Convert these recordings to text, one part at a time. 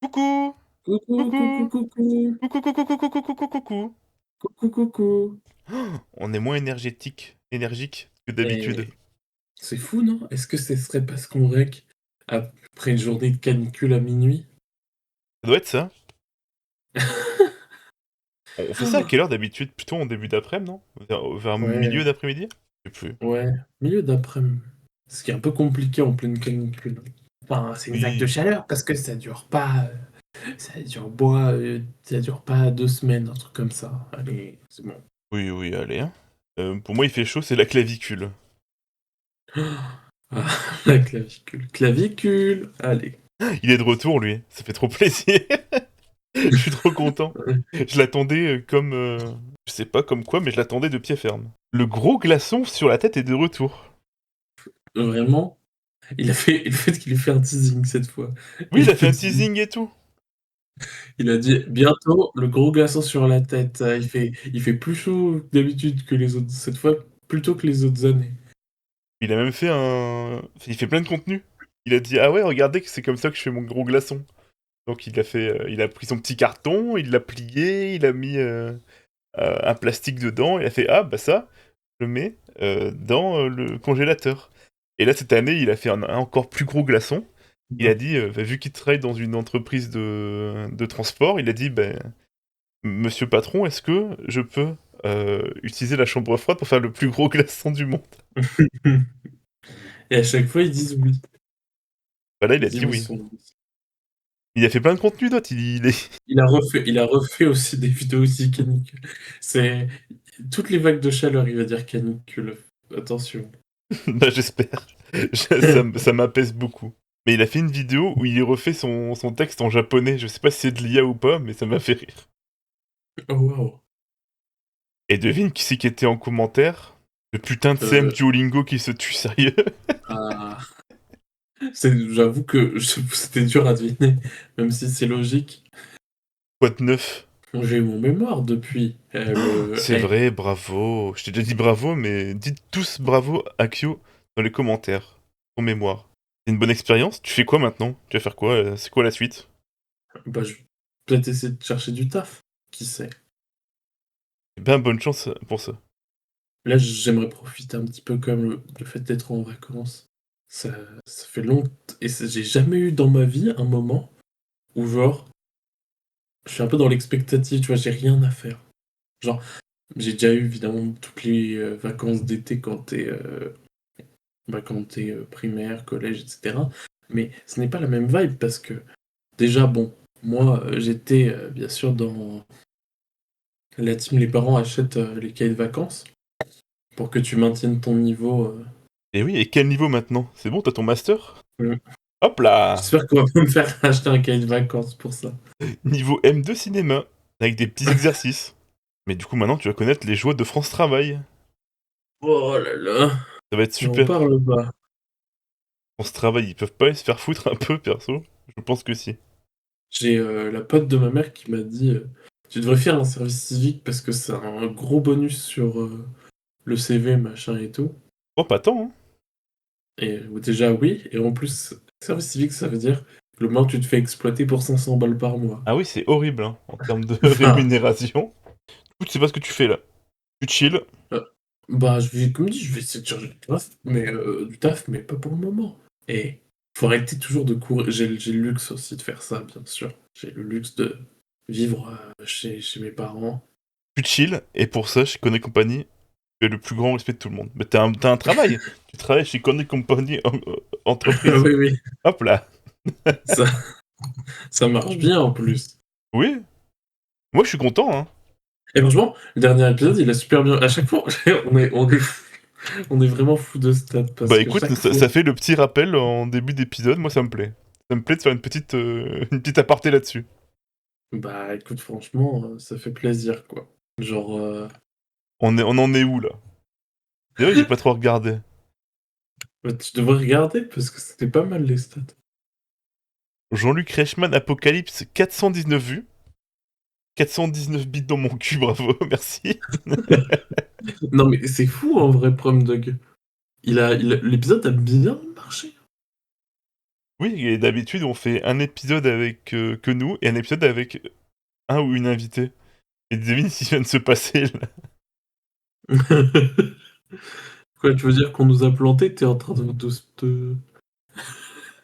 Coucou! Coucou, coucou, Coucou! coucou, Coucou, coucou, coucou, coucou, coucou, coucou! coucou, coucou. On est moins énergique que d'habitude. Et c'est fou, non? Est-ce que ce serait parce qu'on rec après une journée de canicule à minuit? Ça doit être ça. On fait ça à quelle heure d'habitude? Plutôt en début d'après-midi, non? Vers Ouais, milieu d'après-midi? Je sais plus. ouais, milieu d'après-midi. Ce qui est un peu compliqué en pleine canicule. Enfin, c'est une vague de Oui, chaleur parce que ça dure pas, ça dure pas 2 semaines, un truc comme ça. Allez, c'est bon. oui, oui, allez, hein. Pour moi, il fait chaud, c'est la clavicule. Ah, la clavicule. Clavicule! Allez. Il est de retour, lui. Ça fait trop plaisir. Je suis trop content. Je l'attendais comme... je sais pas comme quoi, mais je l'attendais de pied ferme. Le gros glaçon sur la tête est de retour. Vraiment, il a fait le fait qu'il ait fait un teasing cette fois. Oui, Il il a fait a un dit teasing et tout. Il a dit bientôt le gros glaçon sur la tête. Il fait plus chaud que d'habitude que les autres cette fois, plus tôt que les autres années. Il a même fait un... Il fait plein de contenu. Il a dit «Ah ouais, regardez que c'est comme ça que je fais mon gros glaçon». Donc il a fait... il a pris son petit carton, il l'a plié, il a mis un plastique dedans, il a fait «Ah bah ça, je le mets dans le congélateur». Et là, cette année, il a fait un encore plus gros glaçon. Il a Non. dit, bah, vu qu'il travaille dans une entreprise de transport, il a dit ben, «Monsieur patron, est-ce que je peux utiliser la chambre froide pour faire le plus gros glaçon du monde?» Et à chaque fois, ils disent oui. Bah là, il Ils a disent dit oui, oui. son Il a fait plein de contenu d'autres, il est... il a refait aussi des vidéos aussi canicule. C'est toutes les vagues de chaleur, il va dire canicule. Attention. Bah j'espère. Ça m'apaise beaucoup. Mais il a fait une vidéo où il refait son texte en japonais. Je sais pas si c'est de l'IA ou pas, mais ça m'a fait rire. Oh waouh. Et devine qui c'est qui était en commentaire? Le putain de CM Euh, Duolingo qui se tue, sérieux. ah, j'avoue que c'était dur à deviner, même si c'est logique. Quoi de neuf? J'ai eu mon mémoire depuis. C'est vrai, bravo. Je t'ai déjà dit bravo, mais dites tous bravo à Kyo dans les commentaires. Ton mémoire. C'est une bonne expérience? Tu fais quoi maintenant? Tu vas faire quoi? C'est quoi la suite? Bah, je vais peut-être essayer de chercher du taf. Qui sait? Eh ben, bonne chance pour ça. Là, j'aimerais profiter un petit peu comme le fait d'être en vacances. Ça, ça fait longtemps. Et j'ai jamais eu dans ma vie un moment où, genre, je suis un peu dans l'expectative, tu vois, j'ai rien à faire. Genre, j'ai déjà eu évidemment toutes les vacances d'été quand t'es primaire, collège, etc. Mais ce n'est pas la même vibe parce que, déjà, bon, moi, j'étais bien sûr dans la team Les parents achètent les cahiers de vacances pour que tu maintiennes ton niveau. Et oui, et quel niveau maintenant? C'est bon, t'as ton master? euh, Hop là! J'espère qu'on va pas me faire acheter un cahier de vacances pour ça. Niveau M2 cinéma, avec des petits exercices. Mais du coup, maintenant, tu vas connaître les joies de France Travail. Oh là là, Ça va être n'en super. parle pas. France Travail, ils peuvent pas se faire foutre un peu, perso? Je pense que si. J'ai la pote de ma mère qui m'a dit tu devrais faire un service civique parce que c'est un gros bonus sur le CV, machin et tout. Oh, pas tant, hein. Et déjà, oui. Et en plus, service civique, ça veut dire que le moment où tu te fais exploiter pour 500 balles par mois. Ah oui, c'est horrible, hein, en termes de Enfin, rémunération. Du coup, tu sais pas ce que tu fais, là. Tu chill. euh, bah, comme dit, je vais essayer de changer du taf, mais pas pour le moment. Et faut arrêter toujours de courir. J'ai le luxe aussi de faire ça, bien sûr. J'ai le luxe de vivre chez mes parents. Tu chill, et pour ça, chez Connery Company, tu as le plus grand respect de tout le monde. Mais t'as un travail. Tu travailles chez Connery Company entreprise. Oui, oui, Hop là. ça, ça marche bien en plus. Oui. Moi, je suis content, hein. Et franchement, le dernier épisode, il a super bien. À chaque fois, on est vraiment fou de stats parce Bah que écoute, chaque ça fois. fait le petit rappel en début d'épisode, moi ça me plaît. Ça me plaît de faire une petite aparté là-dessus. Bah écoute, franchement, ça fait plaisir quoi. Genre, On en est où là? D'ailleurs, j'ai pas trop regardé. bah, tu devrais regarder parce que c'était pas mal les stats. Jean-Luc Reichmann Apocalypse 419 vues. 419 bits dans mon cul, bravo, merci. Non mais c'est fou en vrai, Prom Dog. L'épisode a bien marché. Oui, et d'habitude, on fait un épisode avec que nous et un épisode avec un ou une invitée. Et devine ce qui vient de se passer là. Quoi, tu veux dire qu'on nous a plantés? T'es en train de...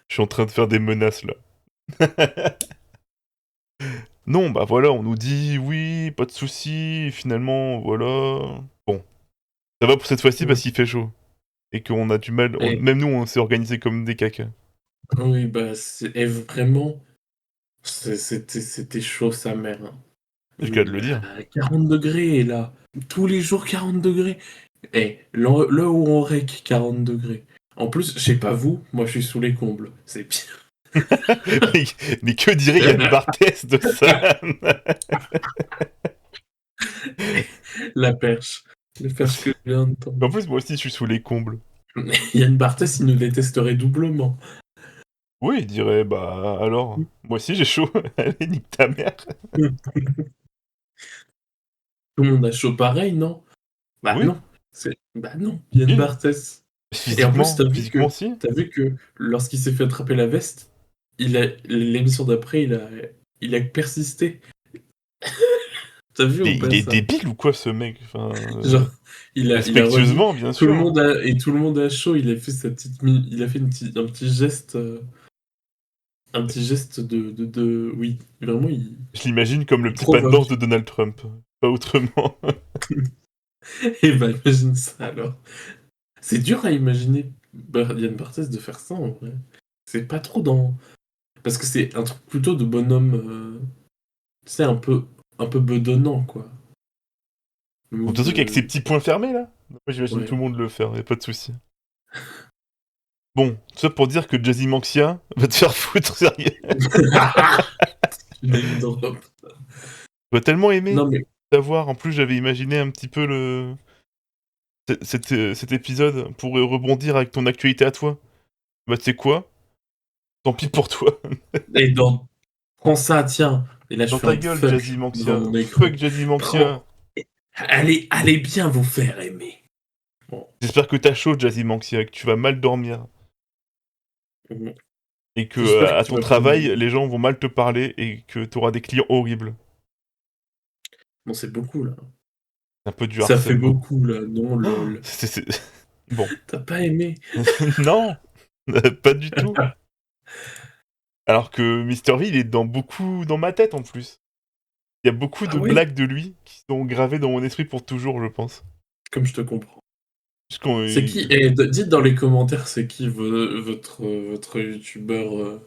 Je suis en train de faire des menaces là. Non, bah voilà, on nous dit oui, pas de soucis, finalement, voilà. Bon, ça va pour cette fois-ci parce qu'il fait chaud. Et qu'on a du mal, Et même nous, on s'est organisé comme des cacas. oui, bah, et vraiment, c'était chaud sa mère, hein. Je garde de le dire. 40 degrés là, tous les jours 40 degrés. Et là où on rec 40 degrés. En plus, je sais pas vous, moi je suis sous les combles. C'est pire. mais, mais que dirait Yann Barthès de ça? La perche. La perche que je viens de En tendre. plus, moi aussi, je suis sous les combles. Yann Barthès, il nous détesterait doublement. Oui, il dirait, bah alors, moi aussi j'ai chaud. Allez, nique ta mère. Tout le monde a chaud pareil, non? Bah Oui, non. Bah non, Yann oui. Barthès. Et en plus, Physiquement, physiquement si. t'as vu que lorsqu'il s'est fait attraper la veste, l'émission d'après, il a persisté. T'as vu ou Il pas est ça? débile ou quoi ce mec? Enfin, Genre, il a redit, respectueusement, bien sûr. tout le monde a chaud, il a fait il a fait un petit geste, oui, vraiment, Je l'imagine comme le il petit pas de danse de provoque. Donald Trump. Pas autrement. Et bah, imagine ça alors. C'est dur à imaginer Yann Barthès de faire ça en vrai. C'est pas trop dans. Parce que c'est un truc plutôt de bonhomme, tu sais, un peu bedonnant, quoi. Bon, Mood, ton truc avec ses petits points fermés là? Moi j'imagine tout ouais. le monde le faire, y'a pas de souci. Bon, tout ça pour dire que Jazzy Manxia va te faire foutre, sérieux. Name drop. Tu vas tellement aimer Non, mais savoir. En plus, j'avais imaginé un petit peu cet épisode pour rebondir avec ton actualité à toi. Bah, tu sais quoi? Tant pis pour toi. et dans prends ça, tiens. Et là, je Dans fais ta un gueule, Jazzy fuck devant Manxia. mon écran. Fuck Jazzy Manxia. Prends. Allez bien vous faire aimer. Bon. J'espère que t'as chaud, Jazzy Manxia, que tu vas mal dormir. Et que J'espère que à tu ton vas bien travail, aimer. les gens vont mal te parler et que t'auras des clients horribles. Bon, c'est beaucoup là. C'est un peu du Ça fait harcèlement. beaucoup là. Non, Oh, lol. Bon. T'as pas aimé? Non, pas du tout. Alors que Mister V, il est dans beaucoup dans ma tête en plus. Il y a beaucoup Ah de oui? blagues de lui qui sont gravées dans mon esprit pour toujours, je pense. Comme je te comprends. Puisqu'on- C'est qui? Et dites dans les commentaires, c'est qui votre youtubeur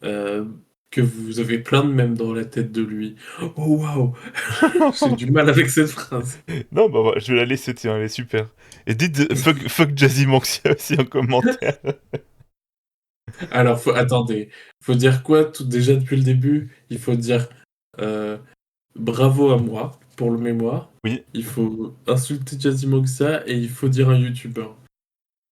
euh, que vous avez plein de mèmes dans la tête de lui. Oh waouh! J'ai du mal avec cette phrase. Non, bah voilà, je vais la laisser, tiens, elle est super. Et dites fuck Jazzy Manxia aussi en commentaire. Alors, attendez, faut dire quoi tout déjà depuis le début? Il faut dire euh, bravo à moi pour le mémoire. Oui, Il faut insulter Jazzy Moxa et il faut dire un youtubeur.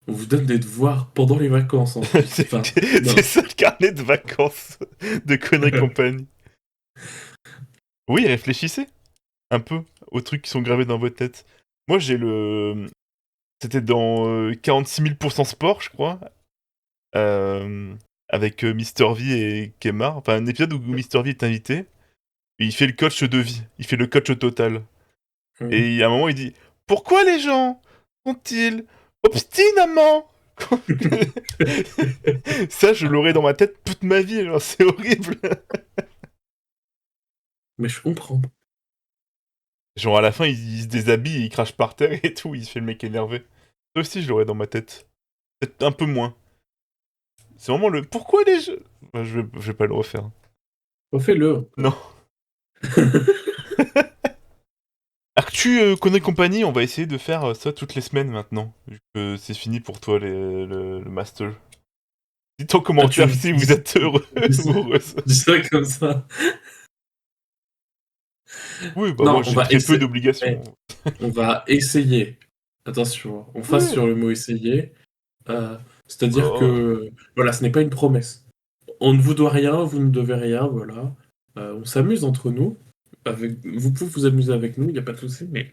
On vous donne des devoirs pendant les vacances en plus. c'est Enfin, c'est non. ça le carnet de vacances de Connery Company. Oui, réfléchissez un peu aux trucs qui sont gravés dans votre tête. Moi, j'ai le... C'était dans 46 000% sport, je crois, euh, avec Mister V et Kemar. Enfin, un épisode où Mister V est invité. Et il fait le coach de vie. Il fait le coach total. Mhm. Et à un moment, il dit pourquoi les gens sont-ils obstinément Ça, je l'aurai dans ma tête toute ma vie. Genre, c'est horrible. Mais je comprends. Genre, à la fin, il se déshabille, il crache par terre et tout. Il fait le mec énervé. Ça aussi, je l'aurais dans ma tête. Peut-être un peu moins. C'est vraiment le pourquoi les gens. Bah, je vais pas le refaire. Refais-le. Non. Actu Connery Company, on va essayer de faire ça toutes les semaines maintenant. Vu que c'est fini pour toi le master. Dites en Ah, commentaire si vous êtes heureux ou heureuse. dis ça comme ça. Oui, bah moi Non, j'ai très peu d'obligations. on va essayer. Attention, on fasse Oui. sur le mot essayer. Euh, Oh là C'est-à-dire là. que, voilà, ce n'est pas une promesse. On ne vous doit rien, vous ne devez rien, voilà. On s'amuse entre nous. Vous pouvez vous amuser avec nous, il n'y a pas de souci, mais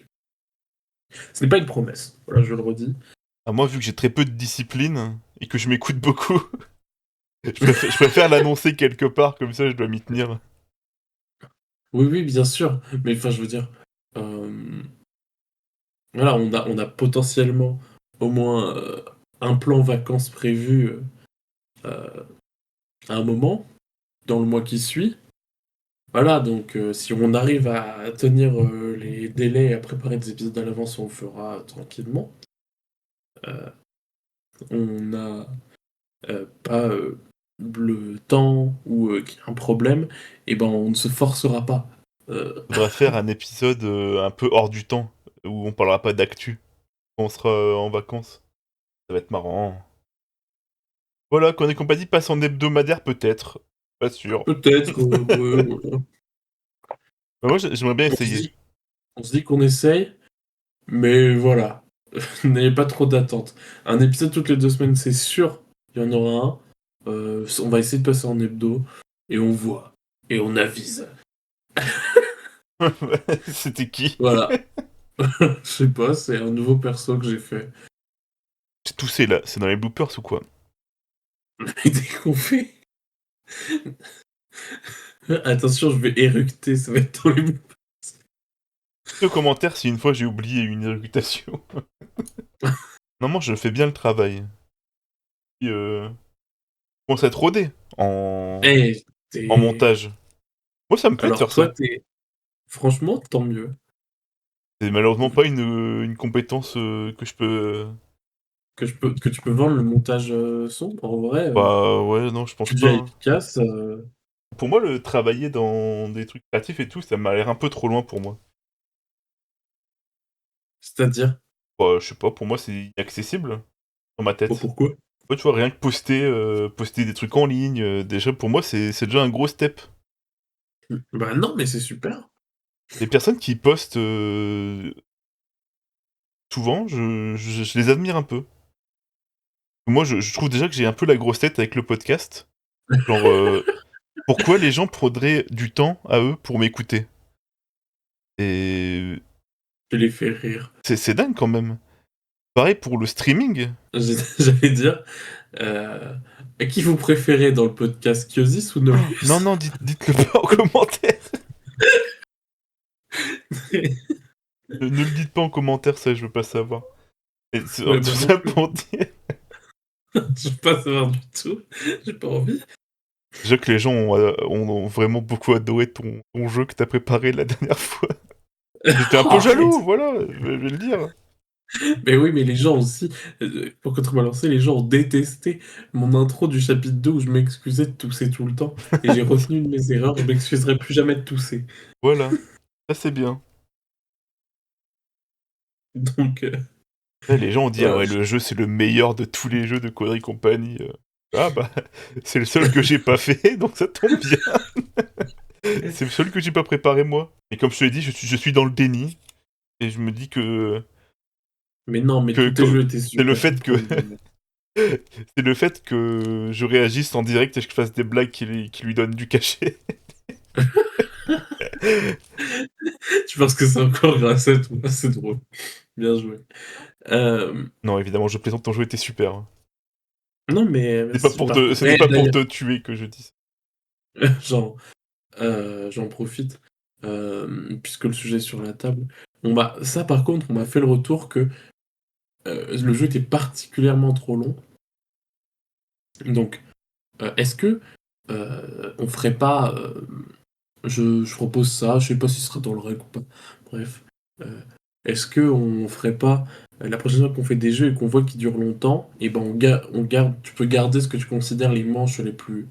ce n'est pas une promesse. Voilà, je le redis. Ah, moi vu que j'ai très peu de discipline et que je m'écoute beaucoup, Je préfère l'annoncer quelque part, comme ça je dois m'y tenir. Oui, oui, bien sûr, mais enfin, je veux dire, voilà, on a potentiellement au moins, un plan vacances prévu, à un moment, dans le mois qui suit. Voilà, donc si on arrive à tenir, les délais et à préparer des épisodes à l'avance, on le fera tranquillement. Heu, on n'a, pas, le temps ou qu'il y a un problème et ben, on ne se forcera pas. Heu, Faudra faire un épisode, un peu hors du temps, où on parlera pas d'actu, quand on sera, en vacances. Ça va être marrant. Voilà, Conneries Compagnie passe en hebdomadaire peut-être, pas sûr. peut-être, ouais, voilà. Bah, moi j'aimerais bien On se essayer. dit on se dit qu'on essaye, mais voilà, n'ayez pas trop d'attentes. Un épisode toutes les 2 semaines, c'est sûr, il y en aura un. On va essayer de passer en hebdo et on voit et on avise. C'était qui? Voilà. Je sais pas, c'est un nouveau perso que j'ai fait. J'ai toussé là, c'est dans les bloopers ou quoi? Et dès qu'on fait attention, je vais éructer, ça va être dans les Dites aux commentaires si une fois j'ai oublié une éructation. Normalement je fais bien le travail. Puis, commence à être rodé Eh, en tu montage. Moi ça me plaît de alors faire toi, ça. t'es franchement, tant mieux. C'est malheureusement pas une compétence, que je peux, Que tu peux vendre le montage, son, en vrai, bah, ouais, non, je pense tu pas, deviens hein. efficace, Pour moi, le travailler dans des trucs créatifs et tout, ça m'a l'air un peu trop loin pour moi. c'est-à-dire? Bah, je sais pas, pour moi, c'est inaccessible dans ma Bah, tête. pourquoi? Ouais, tu vois, rien que poster des trucs en ligne, déjà pour moi, c'est déjà un gros step. Bah, non, mais c'est super. Les personnes qui postent, souvent, je les admire un peu. Moi, je trouve déjà que j'ai un peu la grosse tête avec le podcast. Genre, pourquoi les gens prendraient du temps à eux pour m'écouter? Et Tu les fais rire. c'est dingue quand même. Pareil pour le streaming. J'allais dire, qui vous préférez dans le podcast, Kiosis ou Non, Nolus? non, dites-le pas en commentaire. Ne le dites pas en commentaire, ça je veux pas savoir. Et Mais tout moi non ça plus. pour dire Je veux pas savoir du tout. J'ai pas envie. déjà que les gens ont vraiment beaucoup adoré ton jeu que t'as préparé la dernière fois. J'étais un Oh, peu arrête! jaloux, voilà, je vais le dire. Mais oui, mais les gens aussi, pour contrebalancer, les gens ont détesté mon intro du chapitre 2 où je m'excusais de tousser tout le temps et j'ai retenu de mes erreurs, je m'excuserai plus jamais de tousser. Voilà, ça c'est bien. Donc, Ouais, les gens ont dit: «Ah voilà, ouais, le jeu c'est le meilleur de tous les jeux de Conneries Company», Ah bah, c'est le seul que j'ai pas fait, donc ça tombe bien. C'est le seul que j'ai pas préparé moi. Et comme je te l'ai dit, je suis dans le déni et je me dis mais non, mais que tous tes que jeux étaient c'est le super, fait que pour le moment. c'est le fait que je réagisse en direct et que je fasse des blagues qui lui donnent du cachet. Tu penses que c'est encore grâce à toi? C'est drôle. Bien joué. Non, évidemment, je plaisante, ton jeu était super, hein. Non, mais C'est pas merci. pour Par te contre, ce n'est pas pour d'ailleurs, te tuer que je dis ça. j'en j'en profite, puisque le sujet est sur la table. Ça par contre, on m'a fait le retour que, le jeu était particulièrement trop long. Donc, est-ce que, on ferait pas, je propose ça, je sais pas si ce sera dans le règle ou pas. Bref, heu, est-ce qu'on ferait pas, la prochaine fois qu'on fait des jeux et qu'on voit qu'ils durent longtemps et ben, on garde tu peux garder ce que tu considères les manches les plus,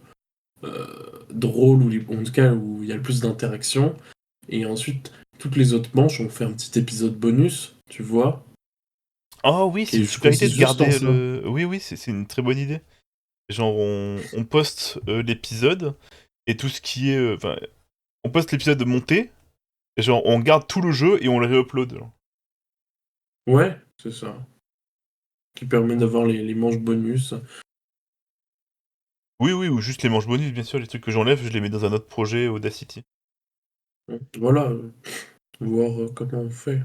drôles ou les en tout cas où il y a le plus d'interaction et ensuite toutes les autres manches, on fait un petit épisode bonus, tu vois? Ah oui, c'est une Qui super idée de consiste juste en garder ça. le oui, oui, c'est une très bonne idée. Genre on poste, l'épisode et tout ce qui est, enfin, on poste l'épisode monté et genre on garde tout le jeu et on le réupload, genre. Ouais, c'est ça. Qui permet d'avoir les manches bonus. Oui, oui, ou juste les manches bonus, bien sûr, les trucs que j'enlève, je les mets dans un autre projet Audacity. Voilà, voir, comment on fait.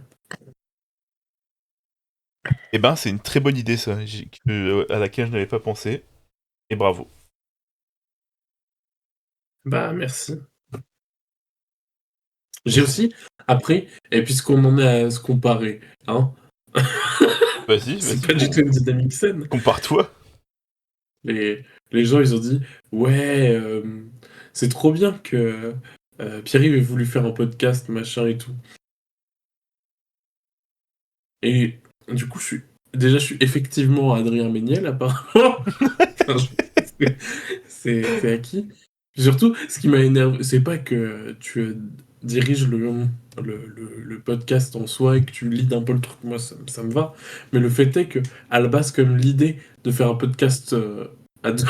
Eh ben, c'est une très bonne idée ça, à laquelle je n'avais pas pensé et bravo. Bah, merci. J'ai aussi après et puisqu'on en est à se comparer, hein, Vas-y, c'est vas-y, pas du tout une dynamique saine. compare-toi. Les les gens, ils ont dit: «Ouais, c'est trop bien que, Pierre-Yves ait voulu faire un podcast, machin et tout». Et du coup, je suis effectivement Adrien Méniel apparemment. Enfin, c'est acquis. Surtout, ce qui m'a énervé, c'est pas que tu diriges le podcast en soi et que tu leads un peu le truc, moi ça me va. Mais le fait est que, à la base, comme l'idée de faire un podcast à deux,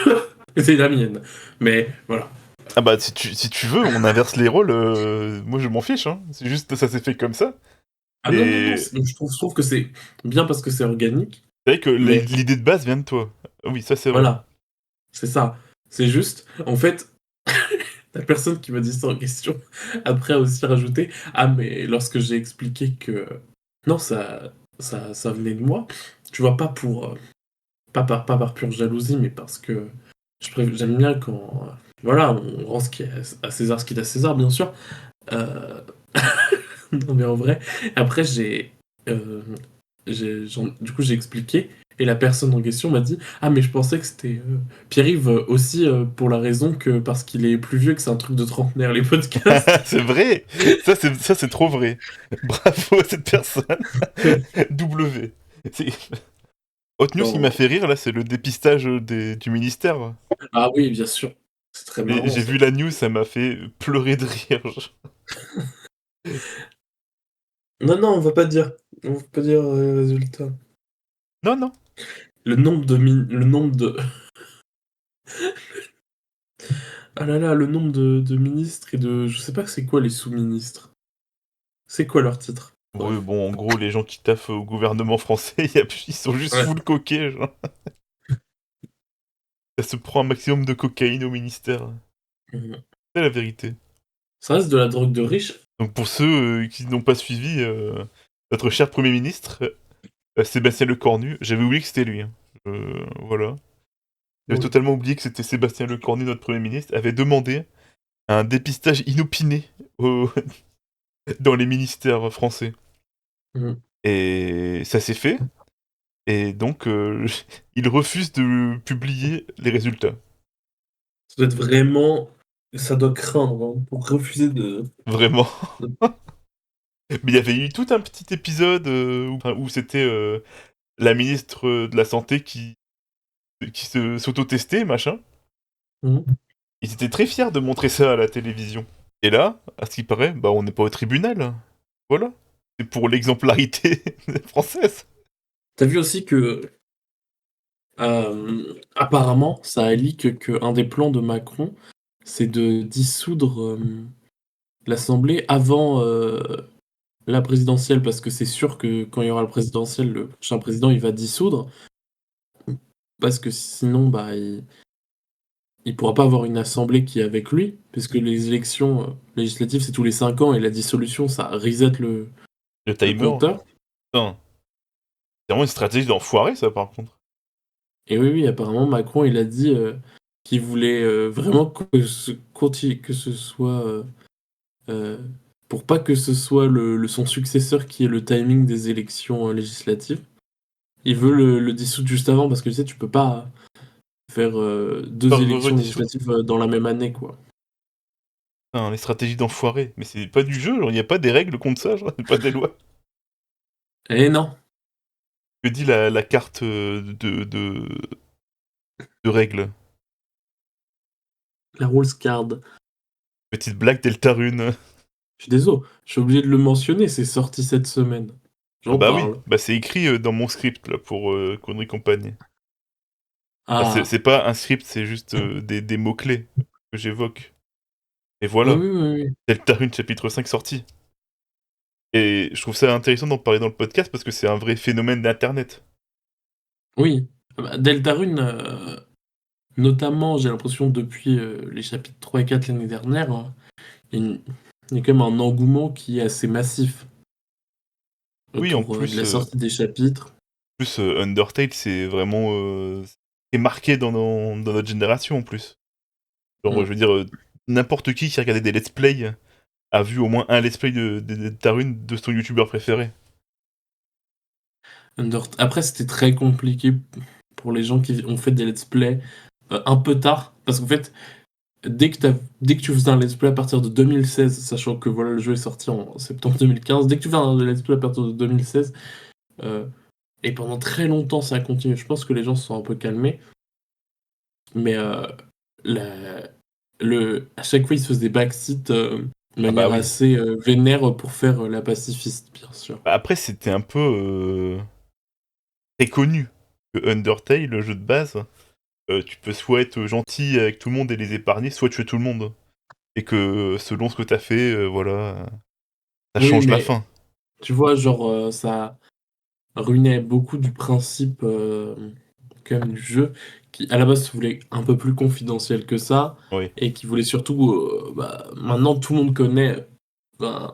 c'est la mienne. Mais voilà. Ah bah si tu veux, on inverse les rôles, moi je m'en fiche, hein. C'est juste ça s'est fait comme ça. Ah non, non, non, Et je trouve que c'est bien parce que c'est organique, c'est vrai que mais l'idée de base vient de toi. Oui, ça c'est vrai. voilà, c'est ça. C'est juste, en fait, la personne qui m'a dit ça en question, après a aussi rajouté: «Ah mais lorsque j'ai expliqué que non, ça venait de moi, tu vois? Pas pour, pas par pure jalousie, mais parce que j'aime bien quand, voilà, on rend ce qui est à César ce qui est à César, bien sûr». Heu, non mais en vrai, après heu, du coup, j'ai expliqué et la personne en question m'a dit: «Ah mais je pensais que c'était, Pierre-Yves, aussi, pour la raison que parce qu'il est plus vieux, que c'est un truc de trentenaire les podcasts». C'est vrai. Ça c'est trop vrai. Bravo à cette personne. W. C'est Hot News qui m'a Non. fait rire là, c'est le dépistage du ministère. Ah oui, bien sûr. C'est très Mais marrant j'ai ça. vu la news, ça m'a fait pleurer de rire. Non, non, on va pas dire, résultat. Non, non. Le nombre de ah là là, le nombre de ministres et de je sais pas c'est quoi les sous-ministres. C'est quoi leur titre? Oui, Bref. bon, en gros, les gens qui taffent au gouvernement français, ils sont juste Ouais. full coquets, genre. Ça se prend un maximum de cocaïne au ministère. Mmh. C'est la vérité. Ça reste de la drogue de riche. Donc pour ceux qui n'ont pas suivi, notre cher Premier ministre, Sébastien Lecornu, j'avais oublié que c'était lui, hein. Voilà. J'avais Oui. totalement oublié que c'était Sébastien Lecornu, notre Premier ministre, avait demandé un dépistage inopiné au dans les ministères français. Mmh. Et ça s'est fait, et donc il refuse de publier les résultats. Ça doit être vraiment ça doit craindre, hein, pour refuser Vraiment. de Mais il y avait eu tout un petit épisode, où c'était, la ministre, de la santé qui s'auto-testait, machin. mmh. Ils étaient très fiers de montrer ça à la télévision. Et là, à ce qui paraît, bah, on n'est pas au tribunal, hein. Voilà. C'est pour l'exemplarité française. Tu vu aussi que, apparemment, ça a leak qu'un des plans de Macron, c'est de dissoudre, l'Assemblée avant, la présidentielle, parce que c'est sûr que quand il y aura le présidentiel, le prochain président, il va dissoudre, parce que sinon, bah, il pourra pas avoir une assemblée qui est avec lui, puisque les élections, législatives, c'est tous les 5 ans et la dissolution, ça reset Le le timer, compteur. putain, c'est vraiment une stratégie d'enfoiré ça, par contre. Et oui, oui, apparemment, Macron, il a dit, qu'il voulait, vraiment que ce soit, heu, pour pas que ce soit son successeur qui ait le timing des élections, législatives. Il veut le dissoudre juste avant parce que tu sais, tu peux pas faire, Pas 2 élections redissoudre. législatives, dans la même année, quoi. Putain, les stratégies d'enfoiré. Mais c'est pas du jeu, genre, y a pas des règles contre ça, genre, pas des lois. Eh non! Que dit la carte, de règles? La rules card. Petite blague Deltarune. Je suis désolé, je suis obligé de le mentionner, c'est sorti cette semaine. Ah J'en bah oui, parle. bah c'est écrit, dans mon script là pour, Conneries Compagnie. Bah c'est Ah! c'est pas un script, c'est juste, des mots-clés que j'évoque. Et Oui, voilà, oui, oui, oui. Deltarune chapitre 5 sorti. Et je trouve ça intéressant d'en parler dans le podcast parce que c'est un vrai phénomène d'internet. Oui. Ah bah, Deltarune, notamment, j'ai l'impression depuis, les chapitres 3 et 4 l'année dernière, il y a une il y a quand même un engouement qui est assez massif Oui, en autour, de plus, la sortie des chapitres. Undertale, c'est vraiment, c'est marqué dans notre génération, en plus. Genre, Mmh. je veux dire, n'importe qui a regardé des let's play a vu au moins un let's play de Deltarune de son youtubeur préféré. Après, c'était très compliqué pour les gens qui ont fait des let's play un peu tard, parce qu'en fait, dès que tu faisais un let's play à partir de 2016, sachant que voilà, le jeu est sorti en septembre 2015, dès que tu fais un let's play à partir de 2016, et pendant très longtemps ça a continué, je pense que les gens se sont un peu calmés, mais la- à chaque fois ils se faisaient des backseat de Ah bah manière oui. assez vénère pour faire la pacifiste, bien sûr. Bah après, c'était un peu très connu que Undertale, le jeu de base, tu peux soit être gentil avec tout le monde et les épargner, soit tuer tout le monde. Et que selon ce que t'as fait, voilà, ça Oui, change la mais fin. tu vois, genre, ça ruinait beaucoup du principe quand même du jeu, qui à la base se voulait un peu plus confidentiel que ça, Oui. et qui voulait surtout, maintenant tout le monde connaît ben,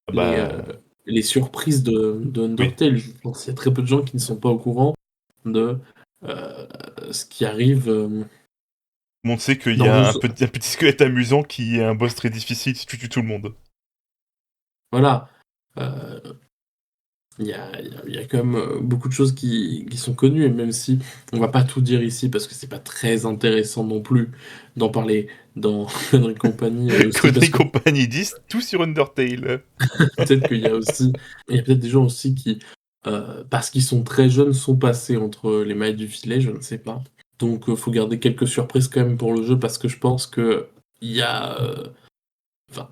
Ah les, bah les surprises de oui. Undertale. Je pense qu'il y a très peu de gens qui ne sont pas au courant de euh, ce qui arrive Tout le monde sait qu'il y dans le a jeu. un petit squelette amusant qui est un boss très difficile si tu tues tout le monde. Voilà. Euh, il y a quand même beaucoup de choses qui sont connues, et même si on va pas tout dire ici parce que c'est pas très intéressant non plus d'en parler dans, dans une compagnie aussi, parce Connery que Company 10, tout sur Undertale. peut-être qu'il y a aussi, il y a peut-être des gens aussi qui, parce qu'ils sont très jeunes, sont passés entre les mailles du filet, je ne sais pas. Donc faut garder quelques surprises quand même pour le jeu, parce que je pense que il y a, enfin,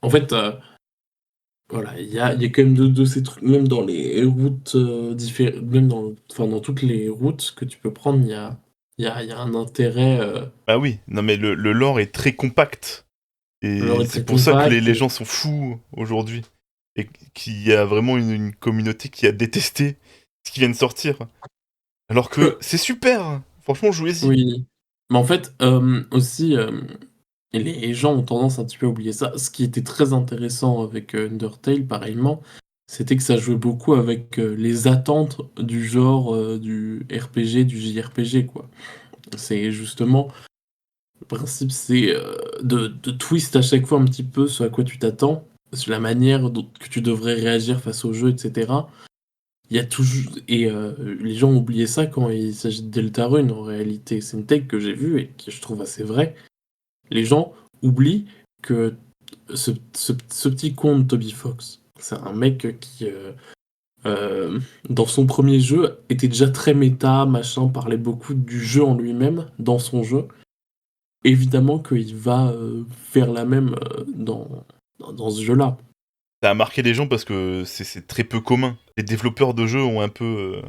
en fait, voilà, il y a quand même de ces trucs, même dans les routes même dans toutes les routes que tu peux prendre, il y a un intérêt. Bah oui, non mais le lore est très compact. L'or Et est c'est très pour ça que compact. les gens sont fous aujourd'hui. Et qu'il y a vraiment une communauté qui a détesté ce qui vient de sortir. Alors que c'est super. Franchement, jouez-y. Oui, mais en fait, aussi, et les gens ont tendance un petit peu à oublier ça. Ce qui était très intéressant avec Undertale, pareillement, c'était que ça jouait beaucoup avec les attentes du genre du RPG, du JRPG, quoi. C'est justement le principe, c'est de twist à chaque fois un petit peu ce à quoi tu t'attends, sur la manière que tu devrais réagir face au jeu, etc. Il y a toujours, et les gens ont oublié ça quand il s'agit de Deltarune. En réalité, c'est une tech que j'ai vue et que je trouve assez vraie. Les gens oublient que ce petit con de Toby Fox, c'est un mec qui, dans son premier jeu, était déjà très méta, machin, parlait beaucoup du jeu en lui-même, dans son jeu. Évidemment qu'il va faire la même dans ce jeu-là. Ça a marqué les gens parce que c'est très peu commun. Les développeurs de jeux ont un peu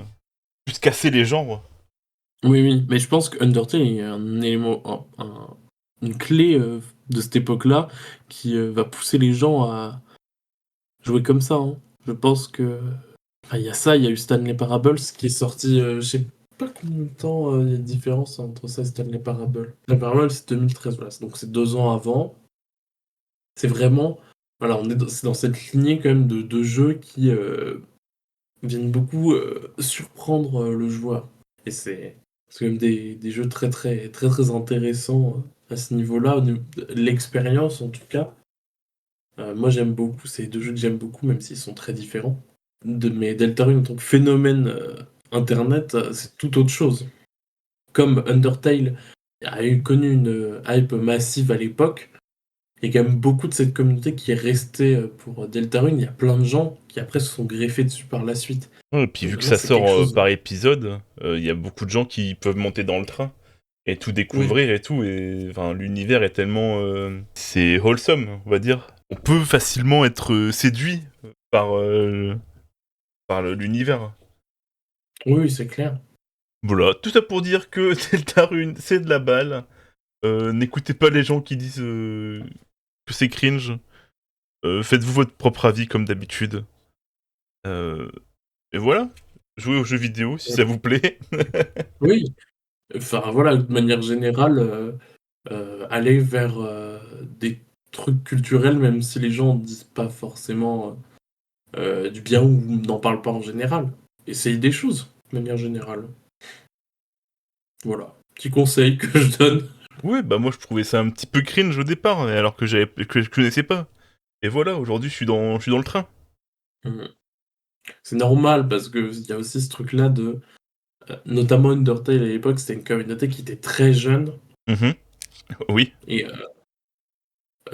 plus cassé les genres. Oui, oui, mais je pense que Undertale est un élément, une clé de cette époque-là qui va pousser les gens à jouer comme ça, hein. Je pense que. Enfin, il y a ça, il y a eu Stanley Parables qui est sorti, je sais pas combien de temps il y a de différence entre ça et Stanley Parable. Stanley Parable, c'est 2013, voilà, donc c'est 2 ans avant. C'est vraiment. Voilà, c'est dans cette lignée quand même de jeux qui viennent beaucoup surprendre le joueur. Et c'est quand même des jeux très très très très intéressants à ce niveau-là, au niveau de l'expérience en tout cas. Moi j'aime beaucoup, c'est 2 jeux que j'aime beaucoup, même s'ils sont très différents. Mais Deltarune en tant que phénomène internet, c'est tout autre chose. Comme Undertale connu une hype massive à l'époque, il y a quand même beaucoup de cette communauté qui est restée pour Deltarune. Il y a plein de gens qui après se sont greffés dessus par la suite. Ouais, et puis vu Donc que là, ça c'est quelque sort chose. par épisode, il y a beaucoup de gens qui peuvent monter dans le train et tout Oui, découvrir et tout. Et enfin, l'univers est tellement, c'est wholesome, on va dire. On peut facilement être séduit par l'univers. oui, oui, c'est clair. Voilà, tout ça pour dire que Deltarune, c'est de la balle. N'écoutez pas les gens qui disent que c'est cringe. Faites-vous votre propre avis comme d'habitude. Euh, et voilà. Jouez aux jeux vidéo si ça vous plaît. Oui, enfin voilà, de manière générale, aller vers des trucs culturels, même si les gens disent pas forcément du bien ou n'en parlent pas en général. Essayez des choses, de manière générale. Voilà. Petit conseil que je donne. Ouais, bah moi je trouvais ça un petit peu cringe au départ, alors que je connaissais pas. Et voilà, aujourd'hui je suis dans le train. Mmh. C'est normal parce qu'il y a aussi ce truc-là de, notamment Undertale à l'époque, c'était une communauté qui était très jeune Mhm. Oui. et